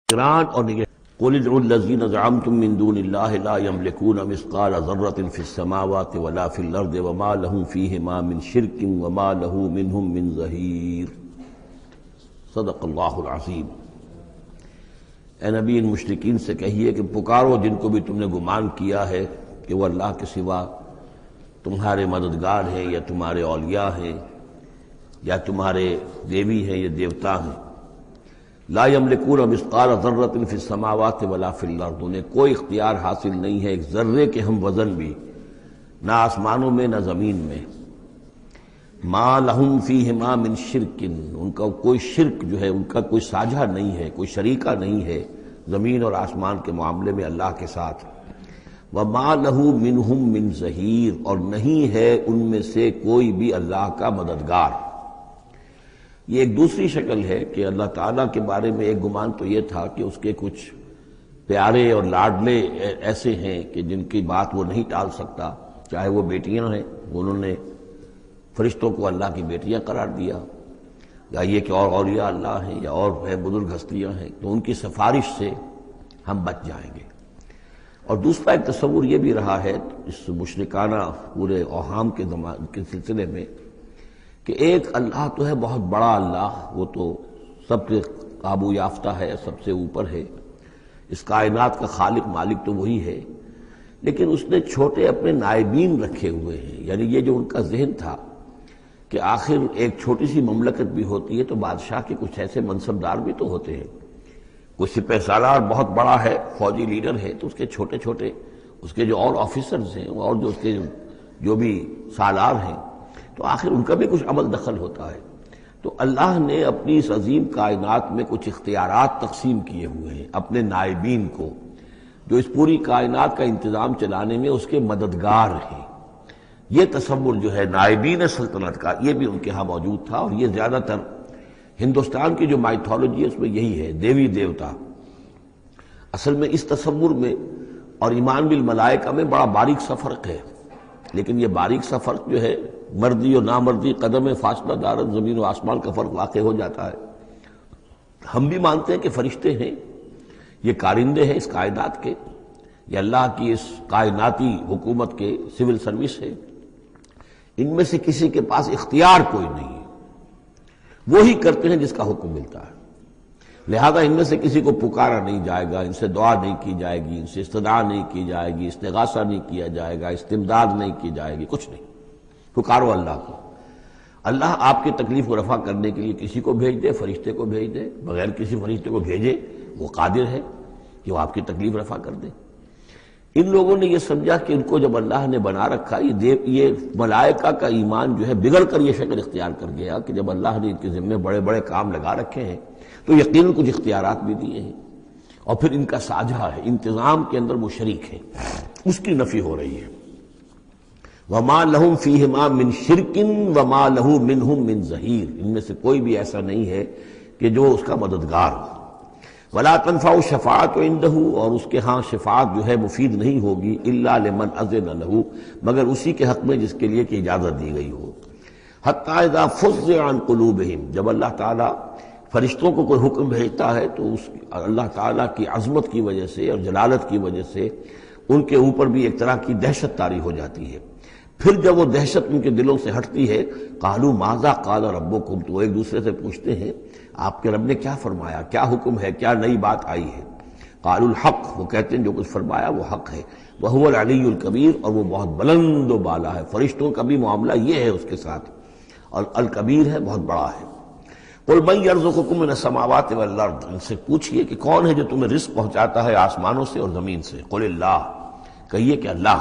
گران اور نگہبان۔ قل ادعوا الذین زعمتم من دون اللہ لا یملکون مثقال ذرۃ فی السماوات ولا فی الارض وما لهم فیہما من شرک وما له منہم من ظہیر۔ صدق اللہ العظیم۔ اے نبی، ان مشرکین سے کہیے کہ پکارو جن کو بھی تم نے گمان کیا ہے کہ وہ اللہ کے سوا تمہارے مددگار ہیں یا تمہارے اولیاء ہیں یا تمہارے دیوی ہیں یا دیوتا ہیں۔ لا یملکون مثقال ذرۃ فی السماوات ولا فی الارض، انہیں کوئی اختیار حاصل نہیں ہے ایک ذرے کے ہم وزن بھی، نہ آسمانوں میں نہ زمین میں۔ ما لہم فیہما من شرک، ان کا کوئی شرک جو ہے، ان کا کوئی ساجھا نہیں ہے، کوئی شریکہ نہیں ہے زمین اور آسمان کے معاملے میں اللہ کے ساتھ۔ وما لہ منہم من ظہیر، اور نہیں ہے ان میں سے کوئی بھی اللہ کا مددگار۔ یہ ایک دوسری شکل ہے کہ اللہ تعالیٰ کے بارے میں ایک گمان تو یہ تھا کہ اس کے کچھ پیارے اور لاڈلے ایسے ہیں کہ جن کی بات وہ نہیں ٹال سکتا، چاہے وہ بیٹیاں ہیں، انہوں نے فرشتوں کو اللہ کی بیٹیاں قرار دیا، یا یہ کہ اور اولیاء اللہ ہیں یا اور بزرگ ہستیاں ہیں، تو ان کی سفارش سے ہم بچ جائیں گے۔ اور دوسرا ایک تصور یہ بھی رہا ہے اس مشرکانہ پورے اوہام کے سلسلے میں کہ ایک اللہ تو ہے بہت بڑا اللہ، وہ تو سب کے قابو یافتہ ہے، سب سے اوپر ہے، اس کائنات کا خالق مالک تو وہی ہے، لیکن اس نے چھوٹے اپنے نائبین رکھے ہوئے ہیں۔ یعنی یہ جو ان کا ذہن تھا کہ آخر ایک چھوٹی سی مملکت بھی ہوتی ہے تو بادشاہ کے کچھ ایسے منصبدار بھی تو ہوتے ہیں کوئی سپہ سالار بہت بڑا ہے، فوجی لیڈر ہے، تو اس کے چھوٹے چھوٹے اس کے جو اور آفیسرز ہیں اور جو اس کے جو بھی سالار ہیں، تو آخر ان کا بھی کچھ عمل دخل ہوتا ہے۔ تو اللہ نے اپنی اس عظیم کائنات میں کچھ اختیارات تقسیم کیے ہوئے ہیں اپنے نائبین کو، جو اس پوری کائنات کا انتظام چلانے میں اس کے مددگار ہیں۔ یہ تصور جو ہے نائبین سلطنت کا، یہ بھی ان کے ہاں موجود تھا، اور یہ زیادہ تر ہندوستان کی جو مائتھولوجی ہے اس میں یہی ہے، دیوی دیوتا۔ اصل میں اس تصور میں اور ایمان بالملائکہ میں بڑا باریک سا فرق ہے، لیکن یہ باریک سا فرق جو ہے مردی اور نامردی، قدم فاصلہ دارت زمین و آسمان کا فرق واقع ہو جاتا ہے۔ ہم بھی مانتے ہیں کہ فرشتے ہیں، یہ کارندے ہیں اس کائنات کے، یہ اللہ کی اس کائناتی حکومت کے سول سروس ہے، ان میں سے کسی کے پاس اختیار کوئی نہیں ہے، وہی کرتے ہیں جس کا حکم ملتا ہے، لہذا ان میں سے کسی کو پکارا نہیں جائے گا، ان سے دعا نہیں کی جائے گی، ان سے استدعا نہیں کی جائے گی، استغاثہ نہیں کیا جائے گا، استمداد نہیں کی جائے گی، کچھ نہیں۔ پکارو اللہ کو، اللہ آپ کی تکلیف کو رفع کرنے کے لیے کسی کو بھیج دے، فرشتے کو بھیج دے، بغیر کسی فرشتے کو بھیجے وہ قادر ہے کہ وہ آپ کی تکلیف رفع کر دے۔ ان لوگوں نے یہ سمجھا کہ ان کو جب اللہ نے بنا رکھا، یہ ملائکہ کا ایمان جو ہے بگڑ کر یہ شکل اختیار کر گیا کہ جب اللہ نے ان کے ذمے بڑے بڑے کام لگا رکھے ہیں تو یقیناً کچھ اختیارات بھی دیے ہیں، اور پھر ان کا ساجھا ہے، انتظام کے اندر وہ شریک ہیں، اس کی نفی ہو رہی ہے۔ وَمَا لَهُمْ فِيهِمَا مِنْ شِرْكٍ وَمَا لَهُ مِنْهُمْ مِنْ ظَهِيرٍ، ان میں سے کوئی بھی ایسا نہیں ہے کہ جو اس کا مددگار ہو۔ وَلَا تَنْفَعُ الشَّفَاعَةُ عِنْدَهُ، اور اس کے ہاں شفاعت جو ہے مفید نہیں ہوگی، إِلَّا لِمَنْ أَذِنَ لَهُ، مگر اسی کے حق میں جس کے لیے کہ اجازت دی گئی ہو۔ حَتَّى إِذَا فُزِّعَ عَنْ قُلُوبِهِمْ، جب اللہ تعالیٰ فرشتوں کو کوئی حکم بھیجتا ہے تو اس اللہ تعالیٰ کی عظمت کی وجہ سے اور جلالت کی وجہ سے ان کے اوپر بھی ایک طرح کی دہشت طاری ہو جاتی ہے۔ پھر جب وہ دہشت ان کے دلوں سے ہٹتی ہے، قالوا ماذا قال ربکم، تو ایک دوسرے سے پوچھتے ہیں آپ کے رب نے کیا فرمایا، کیا حکم ہے، کیا نئی بات آئی ہے۔ قالوا الحق، وہ کہتے ہیں جو کچھ فرمایا وہ حق ہے، وہو العلی الکبیر، اور وہ بہت بلند و بالا ہے، فرشتوں کا بھی معاملہ یہ ہے اس کے ساتھ، اور الکبیر ہے، بہت بڑا ہے۔ قل من یرزقکم من السماوات والارض، ان سے پوچھئے کہ کون ہے جو تمہیں رزق پہنچاتا ہے آسمانوں سے اور زمین سے۔ قل اللہ، کہیے کہ اللہ۔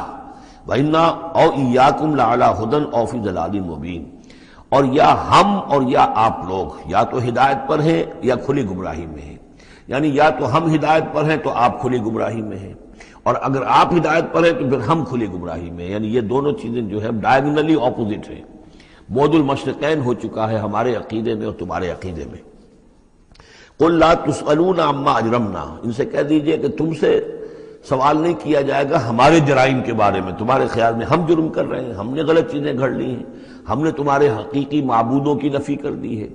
وَإِنَّا أَوْ إِيَّاكُمْ لَعَلَىٰ هُدًى أَوْ فِي ضَلَالٍ مُّبِينٍ، اور یا ہم اور یا آپ لوگ یا تو ہدایت پر ہیں یا کھلی گمراہی میں ہیں، یعنی یا تو ہم ہدایت پر ہیں تو آپ کھلی گمراہی میں ہیں، اور اگر آپ ہدایت پر ہیں تو پھر ہم کھلی گمراہی میں ہیں، یعنی یہ دونوں چیزیں جو ہے ڈائیگنلی اپوزٹ ہیں، بعد المشرقین ہو چکا ہے ہمارے عقیدے میں اور تمہارے عقیدے میں۔ قل لا تسألون عما اجرمنا، ان سے کہہ دیجئے کہ تم سے سوال نہیں کیا جائے گا ہمارے جرائم کے بارے میں، تمہارے خیال میں ہم جرم کر رہے ہیں، ہم نے غلط چیزیں گھڑ لی ہیں، ہم نے تمہارے حقیقی معبودوں کی نفی کر دی ہے،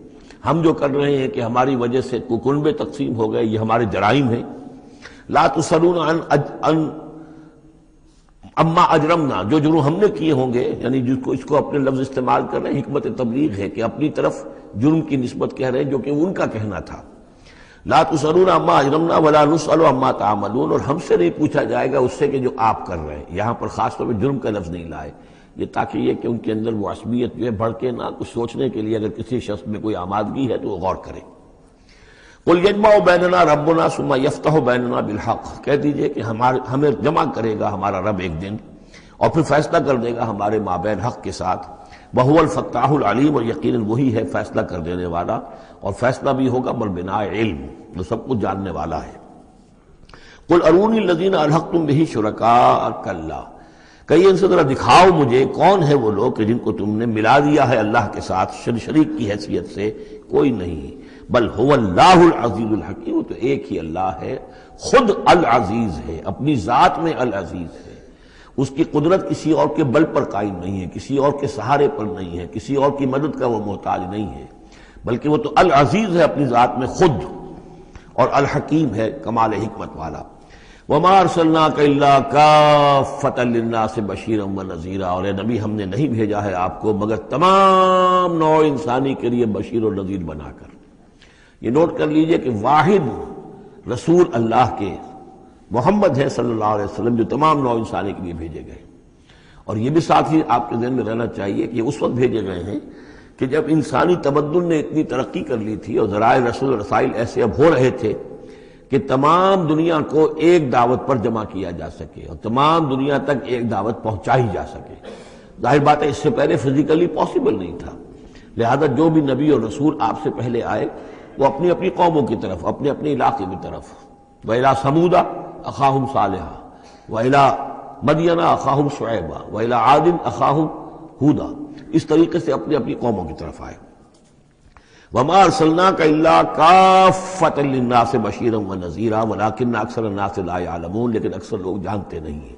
ہم جو کر رہے ہیں کہ ہماری وجہ سے کنبے تقسیم ہو گئے، یہ ہمارے جرائم ہیں۔ لا تسألون عن اما اجرمنا، جو جرم ہم نے کیے ہوں گے، یعنی جس کو اس کو اپنے لفظ استعمال کر رہے ہیں، حکمت تبلیغ ہے کہ اپنی طرف جرم کی نسبت کہہ رہے ہیں جو کہ ان کا کہنا تھا۔ لا تسألون عما اجرمنا ولا نسأل عما تعملون، اور ہم سے نہیں پوچھا جائے گا اس سے کہ جو آپ کر رہے ہیں۔ یہاں پر خاص طور پہ جرم کا لفظ نہیں لائے، یہ تاکہ یہ کہ ان کے اندر وہ عصبیت جو ہے بڑھ کے نہ، کچھ سوچنے کے لیے اگر کسی شخص میں کوئی آمادگی ہے تو وہ غور کرے۔ قل یجمع بیننا ربنا ثم یفتح بیننا بالحق، کہہ دیجئے کہ ہمیں جمع کرے گا ہمارا رب ایک دن اور پھر فیصلہ کر دے گا ہمارے مابین حق کے ساتھ۔ وہو الفتاح العلیم، اور یقیناً وہی ہے فیصلہ کر دینے والا، اور فیصلہ بھی ہوگا بالبناء علم، جو سب کچھ جاننے والا ہے۔ قل ارونی الذین الحقتم بہ شرکاء کلا، کہیے ان سے ذرا دکھاؤ مجھے کون ہے وہ لوگ کہ جن کو تم نے ملا دیا ہے اللہ کے ساتھ شریک کی حیثیت سے، کوئی نہیں۔ بل هو اللہ العزیز الحکیم، وہ تو ایک ہی اللہ ہے، خود العزیز ہے، اپنی ذات میں العزیز ہے، اس کی قدرت کسی اور کے بل پر قائم نہیں ہے، کسی اور کے سہارے پر نہیں ہے، کسی اور کی مدد کا وہ محتاج نہیں ہے، بلکہ وہ تو العزیز ہے اپنی ذات میں خود، اور الحکیم ہے کمال حکمت والا۔ وَمَا أَرْسَلْنَاكَ إِلَّا كَافَّةً لِلنَّاسِ بَشِيرًا وَنَذِيرًا، اور اے نبی ہم نے نہیں بھیجا ہے آپ کو مگر تمام نوع انسانی کے لیے بشیر اور نذیر بنا کر۔ یہ نوٹ کر لیجئے کہ واحد رسول اللہ کے محمد ہے صلی اللہ علیہ وسلم جو تمام نوع انسانی کے لیے بھیجے گئے، اور یہ بھی ساتھ ہی آپ کے ذہن میں رہنا چاہیے کہ یہ اس وقت بھیجے گئے ہیں کہ جب انسانی تمدن نے اتنی ترقی کر لی تھی اور ذرائع رسول رسائل ایسے اب ہو رہے تھے کہ تمام دنیا کو ایک دعوت پر جمع کیا جا سکے اور تمام دنیا تک ایک دعوت پہنچائی جا سکے۔ ظاہر بات ہے اس سے پہلے فزیکلی پاسبل نہیں تھا، لہذا جو بھی نبی اور رسول آپ سے پہلے آئے وہ اپنی اپنی قوموں کی طرف، اپنے اپنے علاقے کی طرف، وَإِلَىٰ ثَمُودَ أَخَاهُمْ صَالِحًا وَإِلَىٰ مَدْيَنَ أَخَاهُمْ شُعَيْبًا وَإِلَىٰ عَادٍ أَخَاهُمْ هُودًا، اس طریقے سے اپنی اپنی قوموں کی طرف آئے۔ وَمَا أَرْسَلْنَاكَ إِلَّا كَافَّةً لِلنَّاسِ بَشِيرًا وَنَذِيرًا وَلَٰكِنَّ أَكْثَرَ النَّاسِ لَا يَعْلَمُونَ، لیکن اکثر لوگ جانتے نہیں ہیں۔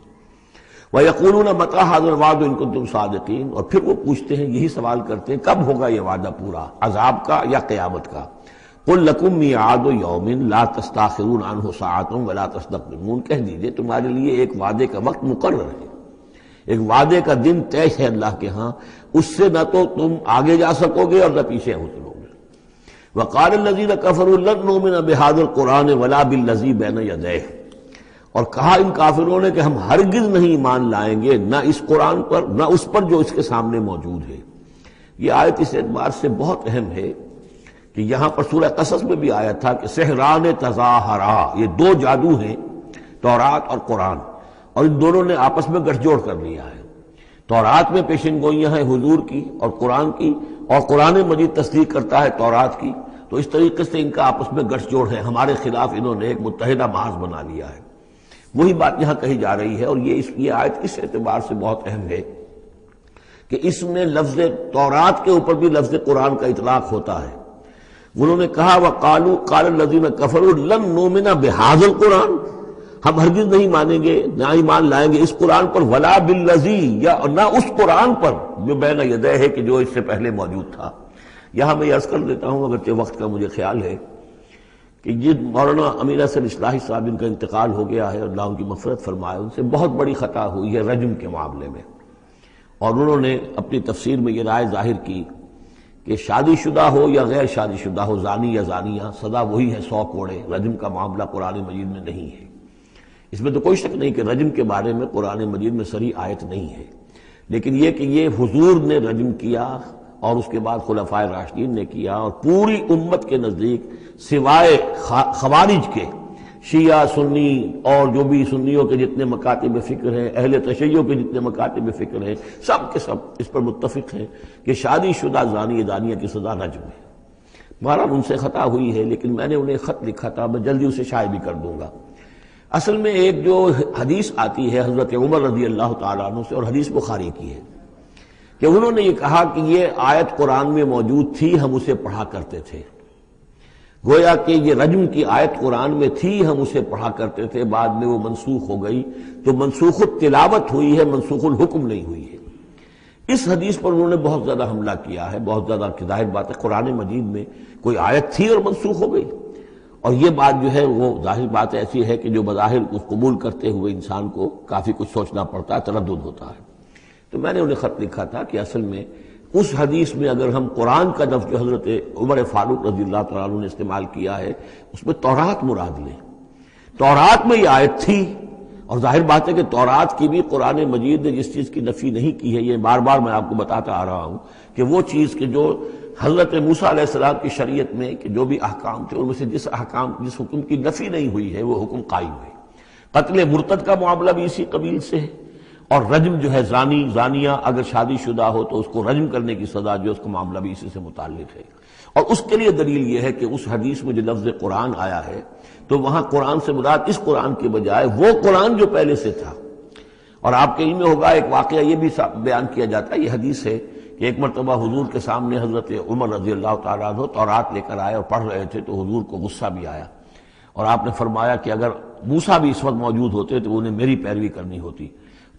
وَيَقُولُونَ مَتَىٰ هَٰذَا الْوَعْدُ إِن كُنتُمْ صَادِقِينَ، اور پھر وہ پوچھتے ہیں، یہی سوال کرتے ہیں، کب ہوگا یہ وعدہ پورا، عذاب کا یا قیامت کا؟ قُل لَكُم مِّيعَادُ يَوْمٍ لَا تَسْتَأْخِرُونَ عَنْهُ سَاعَةٌ وَلَا تَسْتَقْدِمُونَ، کہہ دیجئے تمہارے لیے ایک وعدے کا وقت مقرر ہے، ایک وعدے کا دن طے ہے اللہ کے ہاں، اس سے نہ تو تم آگے جا سکو گے اور نہ پیچھے ہو سکو گے۔ وَقَالَ الَّذِينَ كَفَرُوا لَن نُّؤْمِنَ بِهَٰذَا الْقُرْآنِ وَلَا بِالَّذِي بَيْنَ يَدَيْهِ، اور کہا ان کافروں نے کہ ہم ہرگز نہیں ایمان لائیں گے نہ اس قرآن پر نہ اس پر جو اس کے سامنے موجود ہے۔ یہ آیت اس اعتبار سے بہت اہم ہے کہ یہاں پر سورہ قصص میں بھی آیا تھا کہ سحران تظاہرا، یہ دو جادو ہیں، تورات اور قرآن، اور ان دونوں نے آپس میں گٹھ جوڑ کر لیا ہے۔ تورات میں پیشن گوئیاں ہیں حضور کی اور قرآن کی، اور قرآن مجید تصدیق کرتا ہے تورات کی، تو اس طریقے سے ان کا آپس میں گٹھ جوڑ ہے، ہمارے خلاف انہوں نے ایک متحدہ محاذ بنا لیا ہے۔ وہی بات یہاں کہی جا رہی ہے، اور یہ آیت اس اعتبار سے بہت اہم ہے کہ اس میں لفظ تورات کے اوپر بھی لفظ قرآن کا اطلاق ہوتا ہے۔ انہوں نے کہا وَقَالُوا قَالَ الَّذِينَ كَفَرُوا لَن نُّؤْمِنَ بِهَٰذَا الْقُرْآنِ، ہم ہرگز نہیں مانیں گے نہ ایمان لائیں گے اس قرآن پر، وَلَا بِالَّذِي، یا نہ اس قرآن پر جو بین یدیہ ہے کہ جو اس سے پہلے موجود تھا۔ یہاں میں یہ عرض کر دیتا ہوں اگرچہ وقت کا مجھے خیال ہے کہ یہ مولانا امیر حسن اصلاحی صاحب ان کا انتقال ہو گیا ہے، اللہ ان کی مغفرت فرمائے، ان سے بہت بڑی خطا ہوئی ہے رجم کے معاملے میں، اور انہوں نے اپنی تفسیر میں یہ رائے ظاہر کی کہ شادی شدہ ہو یا غیر شادی شدہ ہو، زانی یا زانیہ، سزا وہی ہے 100 کوڑے۔ رجم کا معاملہ قرآن مجید میں نہیں ہے، اس میں تو کوئی شک نہیں کہ رجم کے بارے میں قرآن مجید میں صریح آیت نہیں ہے، لیکن یہ کہ یہ حضور نے رجم کیا اور اس کے بعد خلفائے راشدین نے کیا، اور پوری امت کے نزدیک سوائے خوارج کے، شیعہ سنی اور جو بھی سنیوں کے جتنے مکاتب فکر ہیں، اہل تشیع کے جتنے مکاتب فکر ہیں، سب کے سب اس پر متفق ہیں کہ شادی شدہ زانی دانیہ کی سزا رجم ہے۔ بہرحال ان سے خطا ہوئی ہے، لیکن میں نے انہیں خط لکھا تھا، میں جلدی اسے شائع بھی کر دوں گا۔ اصل میں ایک جو حدیث آتی ہے حضرت عمر رضی اللہ تعالیٰ عنہ سے، اور حدیث بخاری کی ہے، کہ انہوں نے یہ کہا کہ یہ آیت قرآن میں موجود تھی، ہم اسے پڑھا کرتے تھے۔ گویا کہ یہ رجم کی آیت قرآن میں تھی، ہم اسے پڑھا کرتے تھے، بعد میں وہ منسوخ ہو گئی، تو منسوخ التلاوت ہوئی ہے، منسوخ الحکم نہیں ہوئی ہے۔ اس حدیث پر انہوں نے بہت زیادہ حملہ کیا ہے، بہت زیادہ، کہ ظاہر بات ہے قرآن مجید میں کوئی آیت تھی اور منسوخ ہو گئی، اور یہ بات جو ہے وہ ظاہر بات ایسی ہے کہ جو بظاہر اس قبول کرتے ہوئے انسان کو کافی کچھ سوچنا پڑتا ہے، تردد ہوتا ہے۔ تو میں نے انہیں خط لکھا تھا کہ اصل میں اس حدیث میں اگر ہم قرآن کا لفظ جو حضرت عمر فاروق رضی اللہ تعالیٰ عنہ نے استعمال کیا ہے، اس میں تورات مراد لیں، تورات میں یہ آیت تھی، اور ظاہر بات ہے کہ تورات کی بھی قرآن مجید نے جس چیز کی نفی نہیں کی ہے، یہ بار بار میں آپ کو بتاتا آ رہا ہوں کہ وہ چیز کہ جو حضرت موسیٰ علیہ السلام کی شریعت میں کہ جو بھی احکام تھے ان میں سے جس حکم کی نفی نہیں ہوئی ہے وہ حکم قائم ہے۔ قتل مرتد کا معاملہ بھی اسی قبیل سے ہے، اور رجم جو ہے زانی زانیہ اگر شادی شدہ ہو تو اس کو رجم کرنے کی سزا جو اس کا معاملہ بھی اسی سے متعلق ہے۔ اور اس کے لیے دلیل یہ ہے کہ اس حدیث میں جو لفظ قرآن آیا ہے تو وہاں قرآن سے مراد اس قرآن کے بجائے وہ قرآن جو پہلے سے تھا۔ اور آپ کے علم میں ہوگا ایک واقعہ یہ بھی بیان کیا جاتا ہے، یہ حدیث ہے کہ ایک مرتبہ حضور کے سامنے حضرت عمر رضی اللہ تعالیٰ عنہ تورات لے کر آئے اور پڑھ رہے تھے، تو حضور کو غصہ بھی آیا، اور آپ نے فرمایا کہ اگر موسیٰ بھی اس وقت موجود ہوتے تو انہیں میری پیروی کرنی ہوتی۔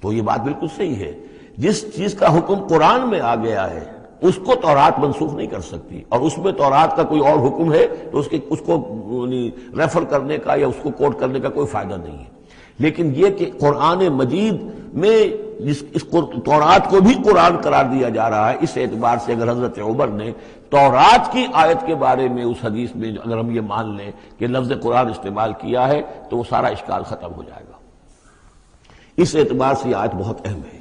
تو یہ بات بالکل صحیح ہے، جس چیز کا حکم قرآن میں آ گیا ہے اس کو تورات منسوخ نہیں کر سکتی، اور اس میں تورات کا کوئی اور حکم ہے تو اس کو ریفر کرنے کا یا اس کو کوٹ کرنے کا کوئی فائدہ نہیں ہے۔ لیکن یہ کہ قرآن مجید میں اس تورات کو بھی قرآن قرار دیا جا رہا ہے، اس اعتبار سے اگر حضرت عمر نے تورات کی آیت کے بارے میں اس حدیث میں اگر ہم یہ مان لیں کہ لفظ قرآن استعمال کیا ہے تو وہ سارا اشکال ختم ہو جائے گا۔ اس اعتبار سے یہ آیت بہت اہم ہے۔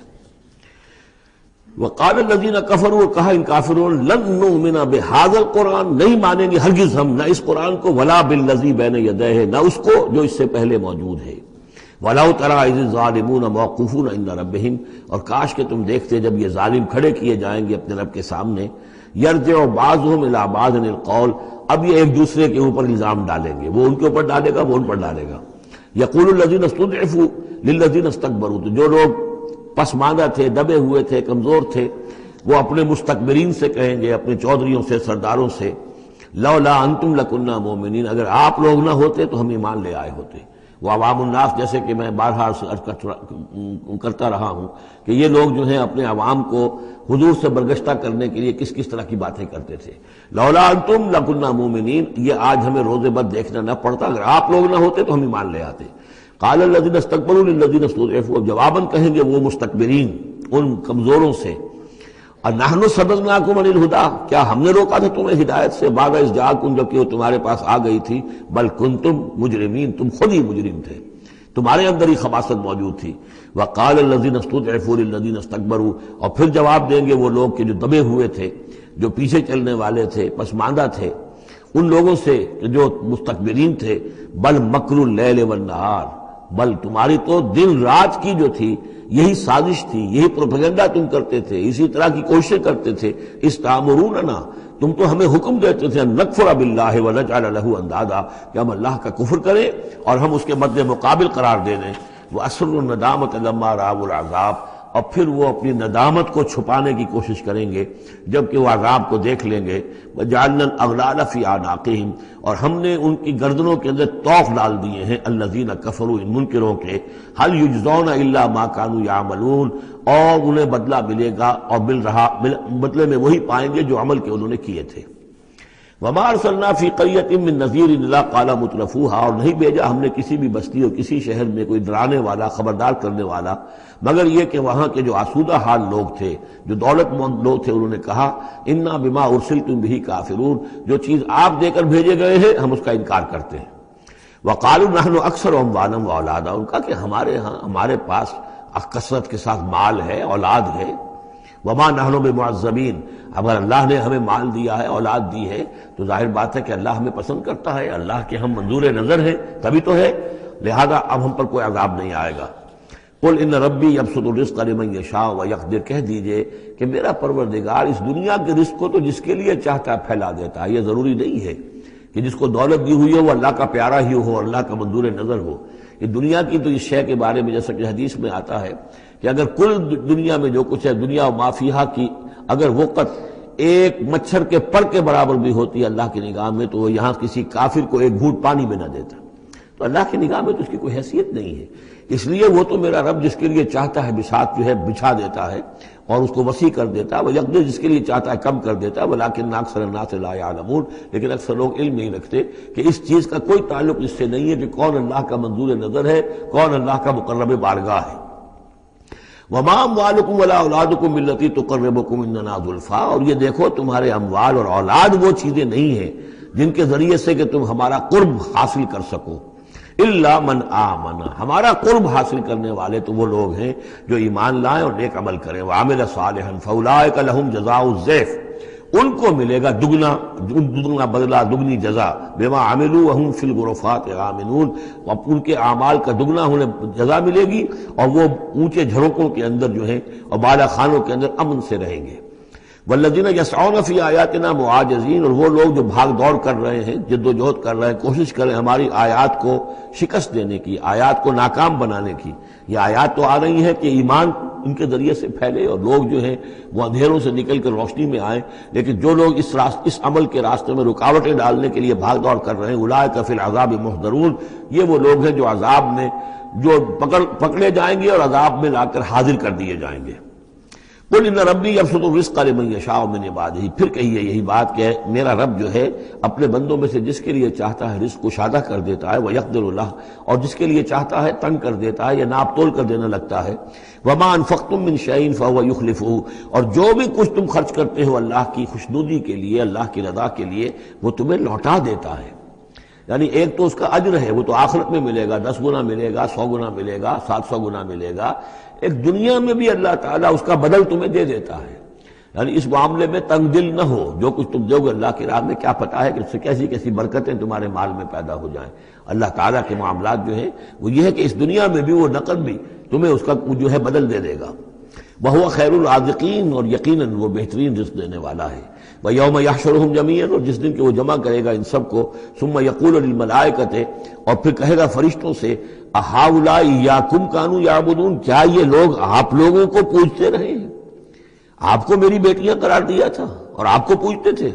وقال الذین کفروا، کہا ان کافروں نے، لن نؤمن بہذا القرآن، نہیں مانیں گے ہرگز ہم نہ اس قرآن کو، ولا بالذی بین یدیہ، نہ اس کو جو اس سے پہلے موجود ہے، وَلَوْ تَرَىٰ إِذِ الظَّالِمُونَ مَوْقُوفُونَ عِندَ رَبِّهِمْ، اور کاش کہ تم دیکھتے جب یہ ظالم کھڑے کیے جائیں گے اپنے رب کے سامنے، يَرْجِعُ بَعْضُهُمْ إِلَىٰ بَعْضٍ الْقَوْلَ، اب یہ ایک دوسرے کے اوپر الزام ڈالیں گے، وہ ان کے اوپر ڈالے گا، وہ ان پر ڈالے گا۔ يَقُولُ الَّذِينَ اسْتُضْعِفُوا لِلَّذِينَ اسْتَكْبَرُوا، تو جو لوگ پسماندہ تھے، دبے ہوئے تھے، کمزور تھے، وہ اپنے مستکبرین سے کہیں گے، اپنے چودھریوں سے، سرداروں سے، لولا انتم لکنا مومنین، اگر آپ لوگ نہ ہوتے تو ہم ایمان لے آئے ہوتے۔ وہ عوام الناس، جیسے کہ میں بارہا کرتا رہا ہوں کہ یہ لوگ جو ہیں اپنے عوام کو حضور سے برگشتہ کرنے کے لیے کس کس طرح کی باتیں کرتے تھے۔ لولا انتم لکنا مومنین، یہ آج ہمیں روز بد دیکھنا نہ پڑتا، اگر آپ لوگ نہ ہوتے تو ہم ایمان لے آتے۔ قال الذین استکبروا للذین استضعفوا، جواباً کہیں گے وہ مستکبرین ان کمزوروں سے، اور نحن صددناکم عن الہدی، کیا ہم نے روکا تھا تمہیں ہدایت سے، بعد اذ جاءکم، جبکہ وہ تمہارے پاس آ گئی تھی، بل کنتم مجرمین، تم خود ہی مجرم تھے، تمہارے اندر ہی خباثت موجود تھی۔ وقال الذین استضعفوا للذین استکبروا، اور پھر جواب دیں گے وہ لوگ کہ جو دبے ہوئے تھے، جو پیچھے چلنے والے تھے، پسماندہ تھے، ان لوگوں سے کہ جو مستکبرین تھے، بل مکر اللیل والنہار، بل تمہاری تو دن رات کی جو تھی یہی سازش تھی، یہی پروپیگنڈا تم کرتے تھے، اسی طرح کی کوششیں کرتے تھے۔ استعمروننا، تم تو ہمیں حکم دیتے تھے، ان نکفر باللہ ونجعل لہ اندادا، کہ ہم اللہ کا کفر کریں اور ہم اس کے مد مقابل قرار دے دیں۔ واسروا الندامۃ لما رأوا العذاب، اور پھر وہ اپنی ندامت کو چھپانے کی کوشش کریں گے جبکہ وہ عذاب کو دیکھ لیں گے۔ وجعلنا الاغلال فی اعناقہم، اور ہم نے ان کی گردنوں کے اندر طوق ڈال دیے ہیں، الذین کفروا، ان منکروں کے، هل یجزون الا ما كانوا یعملون، اور انہیں بدلہ ملے گا اور بدلے میں وہی پائیں گے جو عمل کے انہوں نے کیے تھے۔ وما ارسلنا فی قریۃ من نذیر الا قال مترفوها، اور نہیں بھیجا ہم نے کسی بھی بستی اور کسی شہر میں کوئی ڈرانے والا، خبردار کرنے والا، مگر یہ کہ وہاں کے جو آسودہ حال لوگ تھے، جو دولت مند لوگ تھے، انہوں نے کہا انا بما ارسلتم به کافرون، جو چیز آپ دے کر بھیجے گئے ہیں ہم اس کا انکار کرتے ہیں۔ وقالوا نحن اکثر اموالا واولادا، ان کا کہ ہمارے پاس کثرت کے ساتھ مال ہے، اولاد ہے۔ وما نحن بمعذبین، اگر اللہ نے ہمیں مال دیا ہے، اولاد دی ہے، تو ظاہر بات ہے کہ اللہ ہمیں پسند کرتا ہے، اللہ کے ہم منظور نظر ہیں، تبھی تو ہے، لہذا اب ہم پر کوئی عذاب نہیں آئے گا۔ قل ان ربی یبسط الرزق لمن یشاء ویقدر، کہہ دیجئے کہ میرا پروردگار اس دنیا کے رزق کو تو جس کے لیے چاہتا ہے پھیلا دیتا ہے۔ یہ ضروری نہیں ہے کہ جس کو دولت دی ہوئی ہو وہ اللہ کا پیارا ہی ہو، اللہ کا منظور نظر ہو۔ یہ دنیا کی تو اس شے کے بارے میں جیسا کہ حدیث میں آتا ہے کہ اگر کل دنیا میں جو کچھ ہے، دنیا و ما فیہا کی اگر وقت ایک مچھر کے پر کے برابر بھی ہوتی ہے اللہ کی نگاہ میں، تو وہ یہاں کسی کافر کو ایک گھونٹ پانی میں نہ دیتا۔ تو اللہ کی نگاہ میں تو اس کی کوئی حیثیت نہیں ہے، اس لیے وہ تو میرا رب جس کے لیے چاہتا ہے بساط جو ہے بچھا دیتا ہے اور اس کو وسیع کر دیتا ہے، وہ یقدر جس کے لیے چاہتا ہے کم کر دیتا ہے، ولیکن اکثر الناس لا یعلمون، لیکن اکثر لوگ علم نہیں رکھتے کہ اس چیز کا کوئی تعلق اس سے نہیں ہے کہ کون اللہ کا منظور نظر ہے، کون اللہ کا مقرب بارگاہ ہے۔ وما اموالکم ولا اولادکم بالتی تقربکم عندنا زلفیٰ، اور یہ دیکھو تمہارے اموال اور اولاد وہ چیزیں نہیں ہیں جن کے ذریعے سے کہ تم ہمارا قرب حاصل کر سکو، الا من آمن، ہمارا قرب حاصل کرنے والے تو وہ لوگ ہیں جو ایمان لائیں اور نیک عمل کریں، وعمل صالحا فاولئک لهم جزاء الضعف، ان کو ملے گا دگنا بدلہ، دگنی جزا، بما عملوا وهم فی الغرفات آمنون، ان کے اعمال کا دگنا انہیں جزا ملے گی اور وہ اونچے جھروکوں کے اندر جو ہیں اور بالا خانوں کے اندر امن سے رہیں گے۔ والذین یسعون فی آیاتنا معاجزین، اور وہ لوگ جو بھاگ دوڑ کر رہے ہیں، جد و جہد کر رہے ہیں، کوشش کر رہے ہیں ہماری آیات کو شکست دینے کی، آیات کو ناکام بنانے کی۔ یہ آیات تو آ رہی ہیں کہ ایمان ان کے ذریعے سے پھیلے اور لوگ جو ہیں وہ اندھیروں سے نکل کر روشنی میں آئیں، لیکن جو لوگ اس عمل کے راستے میں رکاوٹیں ڈالنے کے لیے بھاگ دوڑ کر رہے ہیں، اولئک فی العذاب محضرون، یہ وہ لوگ ہیں جو عذاب میں جو پکڑے جائیں گے اور عذاب میں لا کر حاضر کر دیے جائیں گے۔ قل ان ربی یبسط الرزق لمن یشاء من عبادہ، پھر کہیے یہی بات کہ میرا رب جو ہے اپنے بندوں میں سے جس کے لیے چاہتا ہے رزق کشادہ کر دیتا ہے، ویقدر لہ، اور جس کے لیے چاہتا ہے تنگ کر دیتا ہے یا ناپ تول کر دینے لگتا ہے۔ وما انفقتم من شیء فهو یخلفہ، اور جو بھی کچھ تم خرچ کرتے ہو اللہ کی خوشنودی کے لیے، اللہ کی رضا کے لیے، وہ تمہیں لوٹا دیتا ہے۔ یعنی ایک تو اس کا اجر ہے، وہ تو آخرت میں ملے گا، 10 گنا ملے گا، 100 گنا ملے گا، 700 گنا ملے گا، ایک دنیا میں بھی اللہ تعالیٰ اس کا بدل تمہیں دے دیتا ہے. یعنی اس معاملے میں تنگ دل نہ ہو، جو کچھ تم دو گے اللہ کی راہ میں کیا پتہ ہے کہ اس سے کیسی کیسی برکتیں تمہارے مال میں پیدا ہو جائیں. اللہ تعالیٰ کے معاملات جو ہیں وہ یہ ہے کہ اس دنیا میں بھی وہ نقد بھی تمہیں اس کا جو ہے بدل دے دے گا. وَهُوَ خَيْرُ الرَّازِقِينَ، اور یقیناً وہ بہترین رزق دینے والا ہے. وَيَوْمَ يَحْشُرُهُمْ جَمِيعًا، اور جس دن کہ وہ جمع کرے گا ان سب کو. ثُمَّ يَقُولُ لِلْمَلَائِكَةِ، اور پھر کہے گا فرشتوں سے، أَهَٰؤُلَاءِ إِيَّاكُمْ كَانُوا يَعْبُدُونَ، کیا یہ لوگ آپ لوگوں کو پوجتے رہے ہیں؟ آپ کو میری بیٹیاں قرار دیا تھا اور آپ کو پوجتے تھے.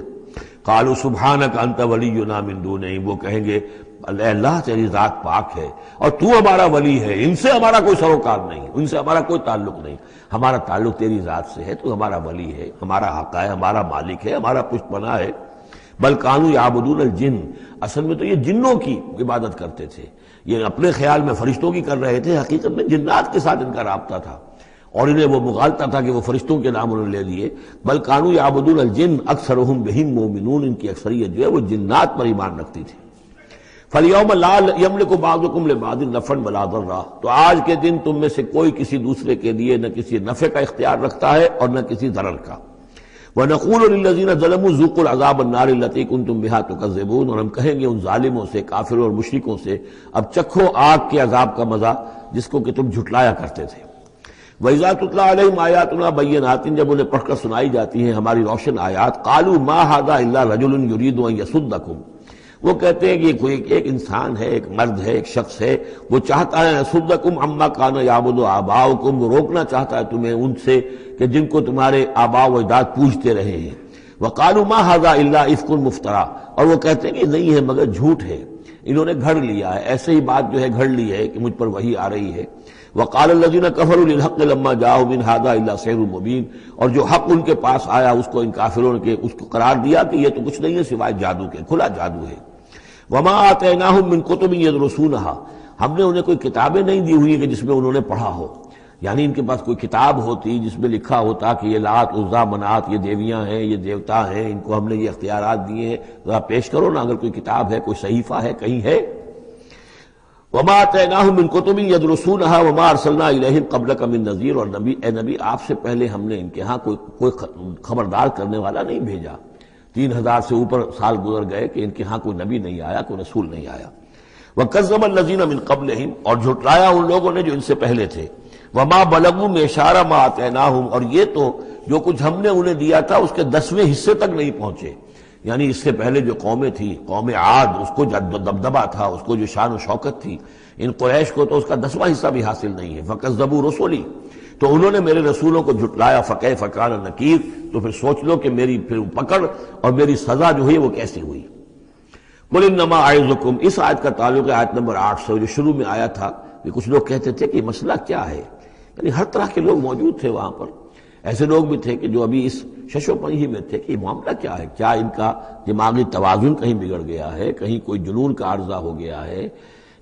قالوا سبحانک انت ولینا من دونہم، وہ کہیں گے اے اللہ تیری ذات پاک ہے اور تو ہمارا ولی ہے، ان سے ہمارا کوئی سروکار نہیں، ان سے ہمارا کوئی تعلق نہیں، ہمارا تعلق تیری ذات سے ہے، تو ہمارا ولی ہے، ہمارا آقا ہے، ہمارا مالک ہے، ہمارا پشت پناہ ہے. بل کانوا یعبدون الجن، اصل میں تو یہ جنوں کی عبادت کرتے تھے. یہ اپنے خیال میں فرشتوں کی کر رہے تھے، حقیقت میں جنات کے ساتھ ان کا رابطہ تھا اور انہیں وہ مغالطہ تھا کہ وہ فرشتوں کے نام انہوں نے لے لیے. بل کانوا یعبدون الجن اکثرهم بهم مومنون، ان کی اکثریت جو ہے وہ جنات پر ایمان رکھتی تھی. فَالْيَوْمَ لَا يَمْلِكُ بَعْضُكُمْ لِبَعْضٍ نَفْعًا وَلَا ضَرًّا، تو آج کے دن تم میں سے کوئی کسی دوسرے کے لیے نہ کسی نفع کا اختیار رکھتا ہے اور نہ کسی ضرر کا. وَنَقُولُ لِلَّذِينَ ظَلَمُوا ذُوقُوا الْعَذَابَ النَّارِ الَّتِي كُنتُم بِهَا تُكَذِّبُونَ، اور ہم کہیں گے ان ظالموں سے، کافروں اور مشرکوں سے، اب چکھو آگ کے عذاب کا مزہ جس کو کہ تم جھٹلایا کرتے تھے. وَإِذَا تُتْلَىٰ عَلَيْهِمْ آيَاتُنَا بَيِّنَاتٍ، جب انہیں پڑھ کر سنائی جاتی ہیں ہماری روشن آیات، قَالُوا مَا هَٰذَا إِلَّا رَجُلٌ يُرِيدُ أَن يَصُدَّكُمْ، وہ کہتے ہیں کہ یہ کوئی ایک انسان ہے، ایک مرد ہے، ایک شخص ہے، وہ چاہتا ہے يَصُدَّكُمْ عَمَّا كَانَ يَعْبُدُ آبَاؤُكُمْ، وہ روکنا چاہتا ہے تمہیں ان سے کہ جن کو تمہارے آباء و اجداد پوجتے رہے ہیں. وَقَالُوا مَا هَٰذَا إِلَّا إِفْكٌ مُفْتَرًى، اور وہ کہتے ہیں کہ نہیں ہے مگر جھوٹ ہے، انہوں نے گھڑ لیا ہے، ایسے ہی بات جو ہے گھڑ لی ہے کہ مجھ پر وحی آ رہی ہے. وَقَالَ الَّذِينَ كَفَرُوا لِلْحَقِّ لَمَّا جَاءَهُمْ إِنْ هَٰذَا إِلَّا سِحْرٌ مُّبِينٌ، اور جو حق ان کے پاس آیا اس کو ان کافروں نے اس کو قرار دیا کہ یہ تو کچھ نہیں ہے سوائے جادو کے، کھلا جادو ہے. وَمَا آتَيْنَاهُم مِّن كُتُبٍ يَدْرُسُونَهَا، ہم نے انہیں کوئی کتابیں نہیں دی ہوئی کہ جس میں انہوں نے پڑھا ہو. یعنی ان کے پاس کوئی کتاب ہوتی جس میں لکھا ہوتا کہ یہ لات عزا منات یہ دیویاں ہیں، یہ دیوتا ہیں، ان کو ہم نے یہ اختیارات دیے ہیں، ذرا پیش کرو نا، اگر کوئی کتاب ہے، کوئی صحیفہ ہے، کہیں ہے. وَمَا آتَيْنَاهُم مِّن كُتُبٍ يَدْرُسُونَهَا وَمَا أَرْسَلْنَا إِلَيْهِمْ قَبْلَكَ مِن نَذِيرٍ، اور نبی اے نبی آپ سے پہلے ہم نے ان کے ہاں کوئی خبردار کرنے والا نہیں بھیجا. 3000 سے اوپر سال گزر گئے کہ ان کے ہاں کوئی نبی نہیں آیا، کوئی رسول نہیں آیا. وَكَذَّبَ الَّذِينَ مِن قَبْلِهِمْ، اور جھٹلایا ان لوگوں نے جو ان سے پہلے تھے. وَمَا بَلَغُوا مِعْشَارَ مَا آتَيْنَاهُمْ، اور یہ تو جو کچھ ہم نے انہیں دیا تھا اس کے 10ویں حصے تک نہیں پہنچے. یعنی اس سے پہلے جو قومیں تھی، قوم عاد، اس کو جو دبدبہ تھا، اس کو جو شان و شوکت تھی، ان قریش کو تو اس کا 10واں حصہ بھی حاصل نہیں ہے. فَكَذَّبُوا رُسُلِي، تو انہوں نے میرے رسولوں کو جھٹلایا. فَكَيْفَ كَانَ نَكِيرٌ، تو پھر سوچ لو کہ میری پھر پکڑ اور میری سزا جو ہے وہ کیسی ہوئی. قُلْ إِنَّمَا أَعِظُكُمْ، اس آیت کا تعلق ہے آیت نمبر 8 سے جو شروع میں آیا تھا کہ کچھ لوگ کہتے تھے کہ مسئلہ کیا ہے. یعنی ہر طرح کے لوگ موجود تھے وہاں پر. ایسے لوگ بھی تھے کہ جو ابھی اس شش و پنج ہی میں تھے کہ یہ معاملہ کیا ہے، کیا ان کا دماغی توازن کہیں بگڑ گیا ہے، کہیں کوئی جنون کا عارضہ ہو گیا ہے،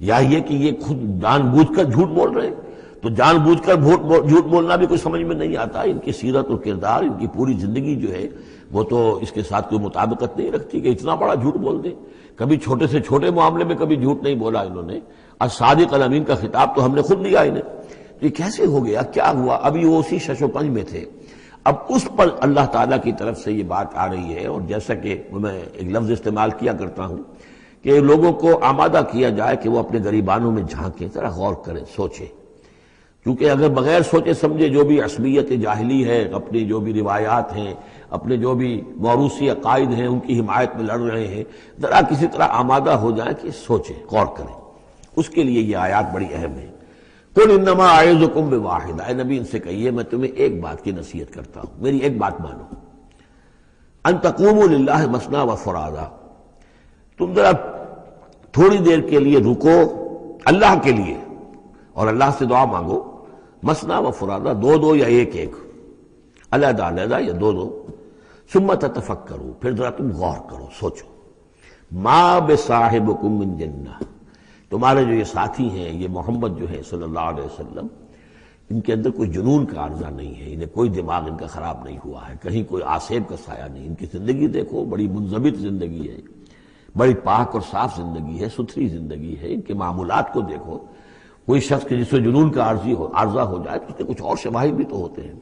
یا یہ کہ یہ خود جان بوجھ کر جھوٹ بول رہے ہیں. تو جان بوجھ کر جھوٹ بولنا بھی کوئی سمجھ میں نہیں آتا. ان کی سیرت اور کردار، ان کی پوری زندگی جو ہے وہ تو اس کے ساتھ کوئی مطابقت نہیں رکھتی کہ اتنا بڑا جھوٹ بول دیں. کبھی چھوٹے سے چھوٹے معاملے میں کبھی جھوٹ نہیں بولا انہوں نے. الصادق الامین کا خطاب تو ہم نے خود دیا انہیں. یہ کیسے ہو گیا، کیا ہوا؟ ابھی وہ اسی شش و پنج میں تھے. اب اس پر اللہ تعالیٰ کی طرف سے یہ بات آ رہی ہے. اور جیسا کہ میں ایک لفظ استعمال کیا کرتا ہوں کہ لوگوں کو آمادہ کیا جائے کہ وہ اپنے گریبانوں میں جھانکیں، ذرا غور کریں، سوچیں. کیونکہ اگر بغیر سوچے سمجھے جو بھی عصبیت جاہلی ہے، اپنی جو بھی روایات ہیں، اپنے جو بھی موروثی عقائد ہیں ان کی حمایت میں لڑ رہے ہیں، ذرا کسی طرح آمادہ ہو جائیں کہ سوچیں، غور کریں. اس کے لیے یہ آیات بڑی اہم ہیں. قُلْ إِنَّمَا أَعِظُكُمْ بِوَاحِدَةٍ، اے نبی ان سے کہیے میں تمہیں ایک بات کی نصیحت کرتا ہوں، میری ایک بات مانو. أَن تَقُومُوا لِلَّهِ مَثْنَىٰ وَفُرَادَىٰ، تم ذرا تھوڑی دیر کے لیے رکو اللہ کے لیے اور اللہ سے دعا مانگو. مثنیٰ وفرادیٰ، دو دو یا ایک ایک، علیحدہ علیحدہ یا دو دو. ثم تتفکروا، پھر ذرا تم غور کرو، سوچو. ما بصاحبکم من جنہ، تمہارے جو یہ ساتھی ہیں، یہ محمد جو ہے صلی اللہ علیہ وسلم، ان کے اندر کوئی جنون کا عارضہ نہیں ہے، انہیں کوئی دماغ ان کا خراب نہیں ہوا ہے، کہیں کوئی آسیب کا سایہ نہیں. ان کی زندگی دیکھو، بڑی منضبط زندگی ہے، بڑی پاک اور صاف زندگی ہے، ستھری زندگی ہے. ان کے معمولات کو دیکھو، کوئی شخص کے جس سے جنون کا عارضہ ہو جائے تو اس کے کچھ اور شواہد بھی تو ہوتے ہیں.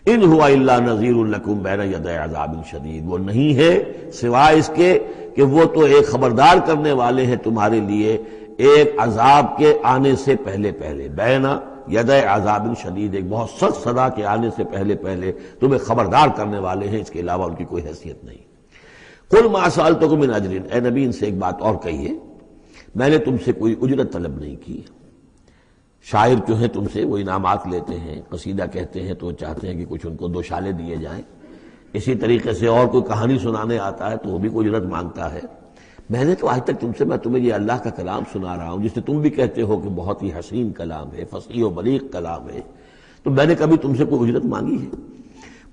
ان ہوا الا نذیر لکم بین یدی عذاب شدید، وہ نہیں ہے سوائے اس کے کہ وہ تو ایک خبردار کرنے والے ہیں تمہارے لیے ایک عذاب کے آنے سے پہلے پہلے. بین یدی عذاب شدید، ایک بہت سخت سزا کے آنے سے پہلے پہلے تمہیں خبردار کرنے والے ہیں، اس کے علاوہ ان کی کوئی حیثیت نہیں. قل ما سألتکم من اجر، اے نبی ان سے ایک بات اور کہیے، میں نے تم سے کوئی اجرت طلب نہیں کی. شاعر جو ہیں تم سے وہ انعامات لیتے ہیں، قصیدہ کہتے ہیں تو وہ چاہتے ہیں کہ کچھ ان کو 2 شالے دیے جائیں. اسی طریقے سے اور کوئی کہانی سنانے آتا ہے تو وہ بھی کوئی اجرت مانگتا ہے. میں نے تو آج تک میں تمہیں یہ اللہ کا کلام سنا رہا ہوں، جس سے تم بھی کہتے ہو کہ بہت ہی حسین کلام ہے، فصیح و بلیغ کلام ہے، تو میں نے کبھی تم سے کوئی اجرت مانگی ہے؟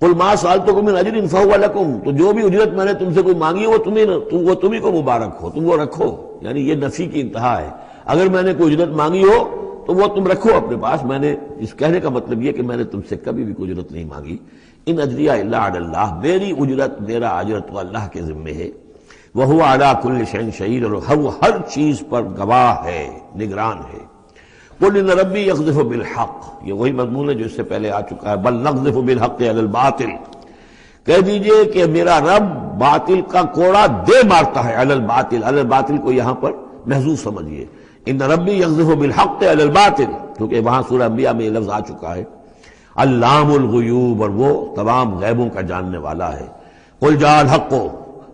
قل ما سألتکم من اجر فہو لکم، تو جو بھی اجرت میں نے تم سے کوئی مانگی ہے وہ تمہیں کو مبارک ہو، تم وہ رکھو. یعنی یہ نفی کی انتہا ہے. اگر میں نے کوئی اجرت مانگی ہو تو وہ تم رکھو اپنے پاس. میں نے اس کہنے کا مطلب یہ کہ میں نے تم سے کبھی بھی کوئی اجرت نہیں مانگی. ان اجریہ الا علی اللہ، میری اجرت میرا اجر تو اللہ کے ذمے ہے. وہو علی کل شیء شہید، اور وہ ہر چیز پر گواہ ہے، نگران ہے. قل ان ربی یقذف بالحق، یہ وہی مضمون ہے جو اس سے پہلے آ چکا ہے. بل نقذف بالحق علی الباطل، کہہ دیجئے کہ میرا رب باطل کا کوڑا دے مارتا ہے. علی الباطل، علی الباطل کو یہاں پر محذوف سمجھیے. ان ربی یقذف بالحق علی الباطل، کیونکہ وہاں سورہ انبیاء میں یہ لفظ آ چکا ہے. علام الغیوب، اور وہ تمام غیبوں کا جاننے والا ہے. قل جاء الحق،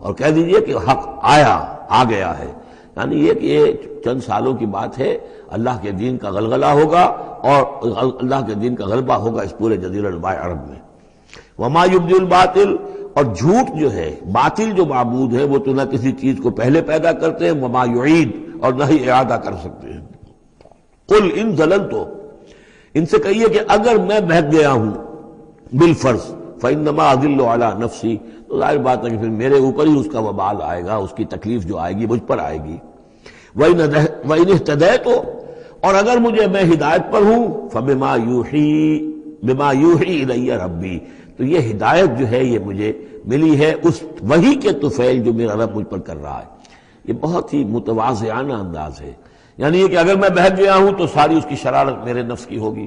اور کہہ دیجئے کہ حق آ گیا ہے. یعنی یہ چند سالوں کی بات ہے، اللہ کے دین کا غلغلہ ہوگا اور اللہ کے دین کا غلبہ ہوگا اس پورے جزیرہ نما عرب میں. وما یبدی الباطل، اور جھوٹ جو ہے، باطل جو معبود ہے وہ تو نہ کسی چیز کو پہلے پیدا کرتے ہیں، وما یعید، اور نہ ہی اعادہ کر سکتے ہیں. قل ان ضللت، ان سے کہیے کہ اگر میں بہک گیا ہوں بالفرض، فانما اضل علی نفسی، تو ظاہر بات ہے کہ پھر میرے اوپر ہی اس کا وبال آئے گا، اس کی تکلیف جو آئے گی مجھ پر آئے گی. وَإِنِ اهْتَدَيْتُ، اور اگر میں ہدایت پر ہوں، فَبِمَا يُوحِي إِلَيَّ رَبِّي، تو یہ ہدایت جو ہے یہ مجھے ملی ہے اس وحی کے طفیل جو میرا رب مجھ پر کر رہا ہے. یہ بہت ہی متواضعانہ انداز ہے. یعنی یہ کہ اگر میں بہک گیا ہوں تو ساری اس کی شرارت میرے نفس کی ہوگی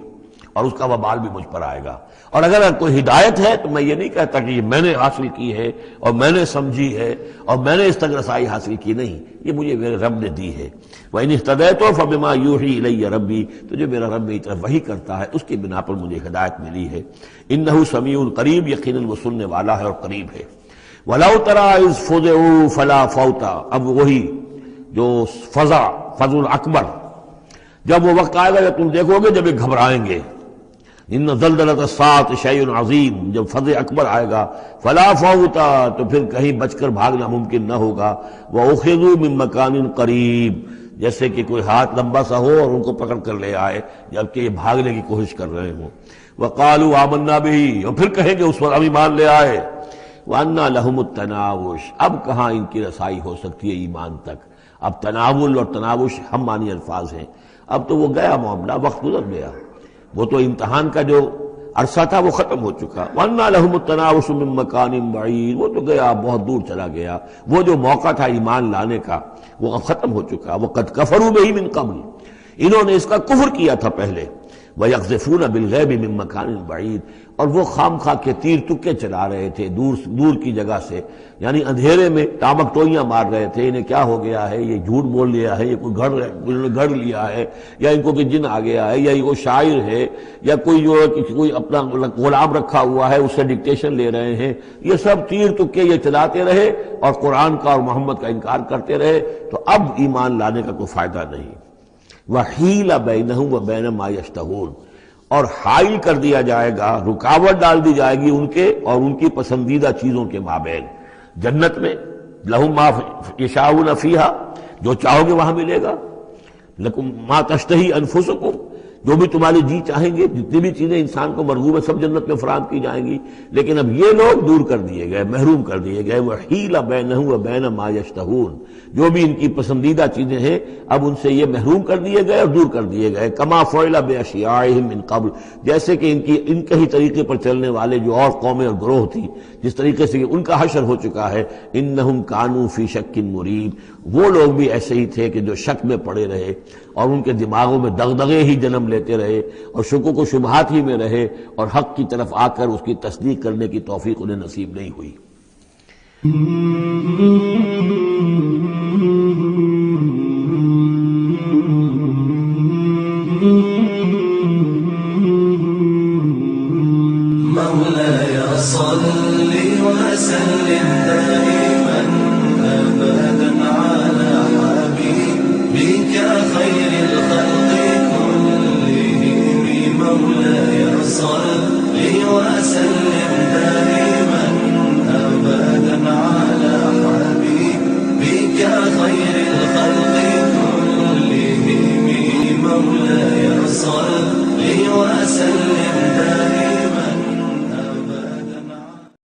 اور اس کا وبال بھی مجھ پر آئے گا. اور اگر کوئی ہدایت ہے تو میں یہ نہیں کہتا کہ یہ میں نے حاصل کی ہے اور میں نے سمجھی ہے اور میں نے اس تک رسائی حاصل کی، نہیں، یہ مجھے میرے رب نے دی ہے. وَإِنِ اهْتَدَيْتُ فَبِمَا يُوحِي إِلَيَّ رَبِّي، تو جو میرا رب میری طرف وحی کرتا ہے اس کی بنا پر مجھے ہدایت ملی ہے. إِنَّهُ سَمِيعٌ قریب، یقیناً وہ سننے والا ہے اور قریب ہے. وَلَوْ تَرَىٰ إِذْ فُزِعُوا فَلَا فَوْتَ، اب وہی جو فضع اکبر، جب وہ وقت آئے گا جب تم دیکھو گے جب یہ گھبرائیں گے. ان زلزلۃ الساعۃ شیء عظیم، جب فضع اکبر آئے گا، فلا فوت، تو پھر کہیں بچ کر بھاگنا ممکن نہ ہوگا. وَأُخِذُوا مِن مَّكَانٍ قَرِيبٍ، جیسے کہ کوئی ہاتھ لمبا سا ہو اور ان کو پکڑ کر لے آئے جبکہ یہ بھاگنے کی کوشش کر رہے ہوں. وَقَالُوا آمَنَّا بِهِ، اور پھر کہیں گے اس پر ہم ایمان لے آئے. وَأَنَّىٰ لَهُمُ التَّنَاوُشُ، اب کہاں ان کی رسائی ہو سکتی ہے ایمان تک. اب تناول اور تناوش ہم معنی الفاظ ہیں. اب تو وہ گیا معاملہ، وقت گزر گیا، وہ تو امتحان کا جو عرصہ تھا وہ ختم ہو چکا. وَأَنَّىٰ لَهُمُ التَّنَاوُشُ مِن مَّكَانٍ بَعِيدٍ، وہ تو گیا، بہت دور چلا گیا. وہ جو موقع تھا ایمان لانے کا وہ اب ختم ہو چکا. وَقَدْ كَفَرُوا بِهِ مِن قَبْلُ، انہوں نے اس کا کفر کیا تھا پہلے. وَيَقْذِفُونَ بِالْغَيْبِ مِن مَّكَانٍ بَعِيدٍ، اور وہ خام خواہ کے تیر تکے چلا رہے تھے دور کی جگہ سے، یعنی اندھیرے میں ٹامک ٹوئیاں مار رہے تھے. انہیں کیا ہو گیا ہے، یہ جھوٹ بول لیا ہے، یہ کوئی گھڑ لیا ہے، یا ان کو کوئی جن آ گیا ہے، یا یہ کوئی شاعر ہے، یا کوئی جو کوئی اپنا غلام رکھا ہوا ہے اس سے ڈکٹیشن لے رہے ہیں. یہ سب تیر تکے یہ چلاتے رہے اور قرآن کا اور محمد کا انکار کرتے رہے. تو اب ایمان لانے کا کوئی فائدہ نہیں. وَحِيلَ بَيْنَهُمْ وَبَيْنَ مَا يَشْتَهُونَ، اور حائل کر دیا جائے گا، رکاوٹ ڈال دی جائے گی ان کے اور ان کی پسندیدہ چیزوں کے مابین. جنت میں لَهُم مَا يَشَاءُونَ فِيهَا، جو چاہو گے وہاں ملے گا. لَكُم مَا تَشْتَهِي أَنفُسُكُمْ، جو بھی تمہاری جی چاہیں گے، جتنی بھی چیزیں انسان کو مرغوب ہے سب جنت میں فراہم کی جائیں گی، لیکن اب یہ لوگ دور کر دیے گئے، محروم کر دیے گئے۔ وحیل بینہم وبین ما یشتہون، جو بھی ان کی پسندیدہ چیزیں ہیں اب ان سے یہ محروم کر دیے گئے اور دور کر دیے گئے۔ کما فعل باشیاعہم من قبل، جیسے کہ ان کے ہی طریقے پر چلنے والے جو اور قومیں اور گروہ تھی، جس طریقے سے ان کا حشر ہو چکا ہے۔ انہم کانوا فی شک مریب، وہ لوگ بھی ایسے ہی تھے کہ جو شک میں پڑے رہے اور ان کے دماغوں میں دغدغے ہی جنم لیتے رہے اور شکوک و شبہات ہی میں رہے، اور حق کی طرف آ کر اس کی تصدیق کرنے کی توفیق انہیں نصیب نہیں ہوئی۔ مولاي صل وسلم دائما أبدا على حبيبك خير الخلق كلهم. مولاي صل وسلم دائما أبدا على حبيبك خير الخلق كلهم. مولاي صل وسلم دائما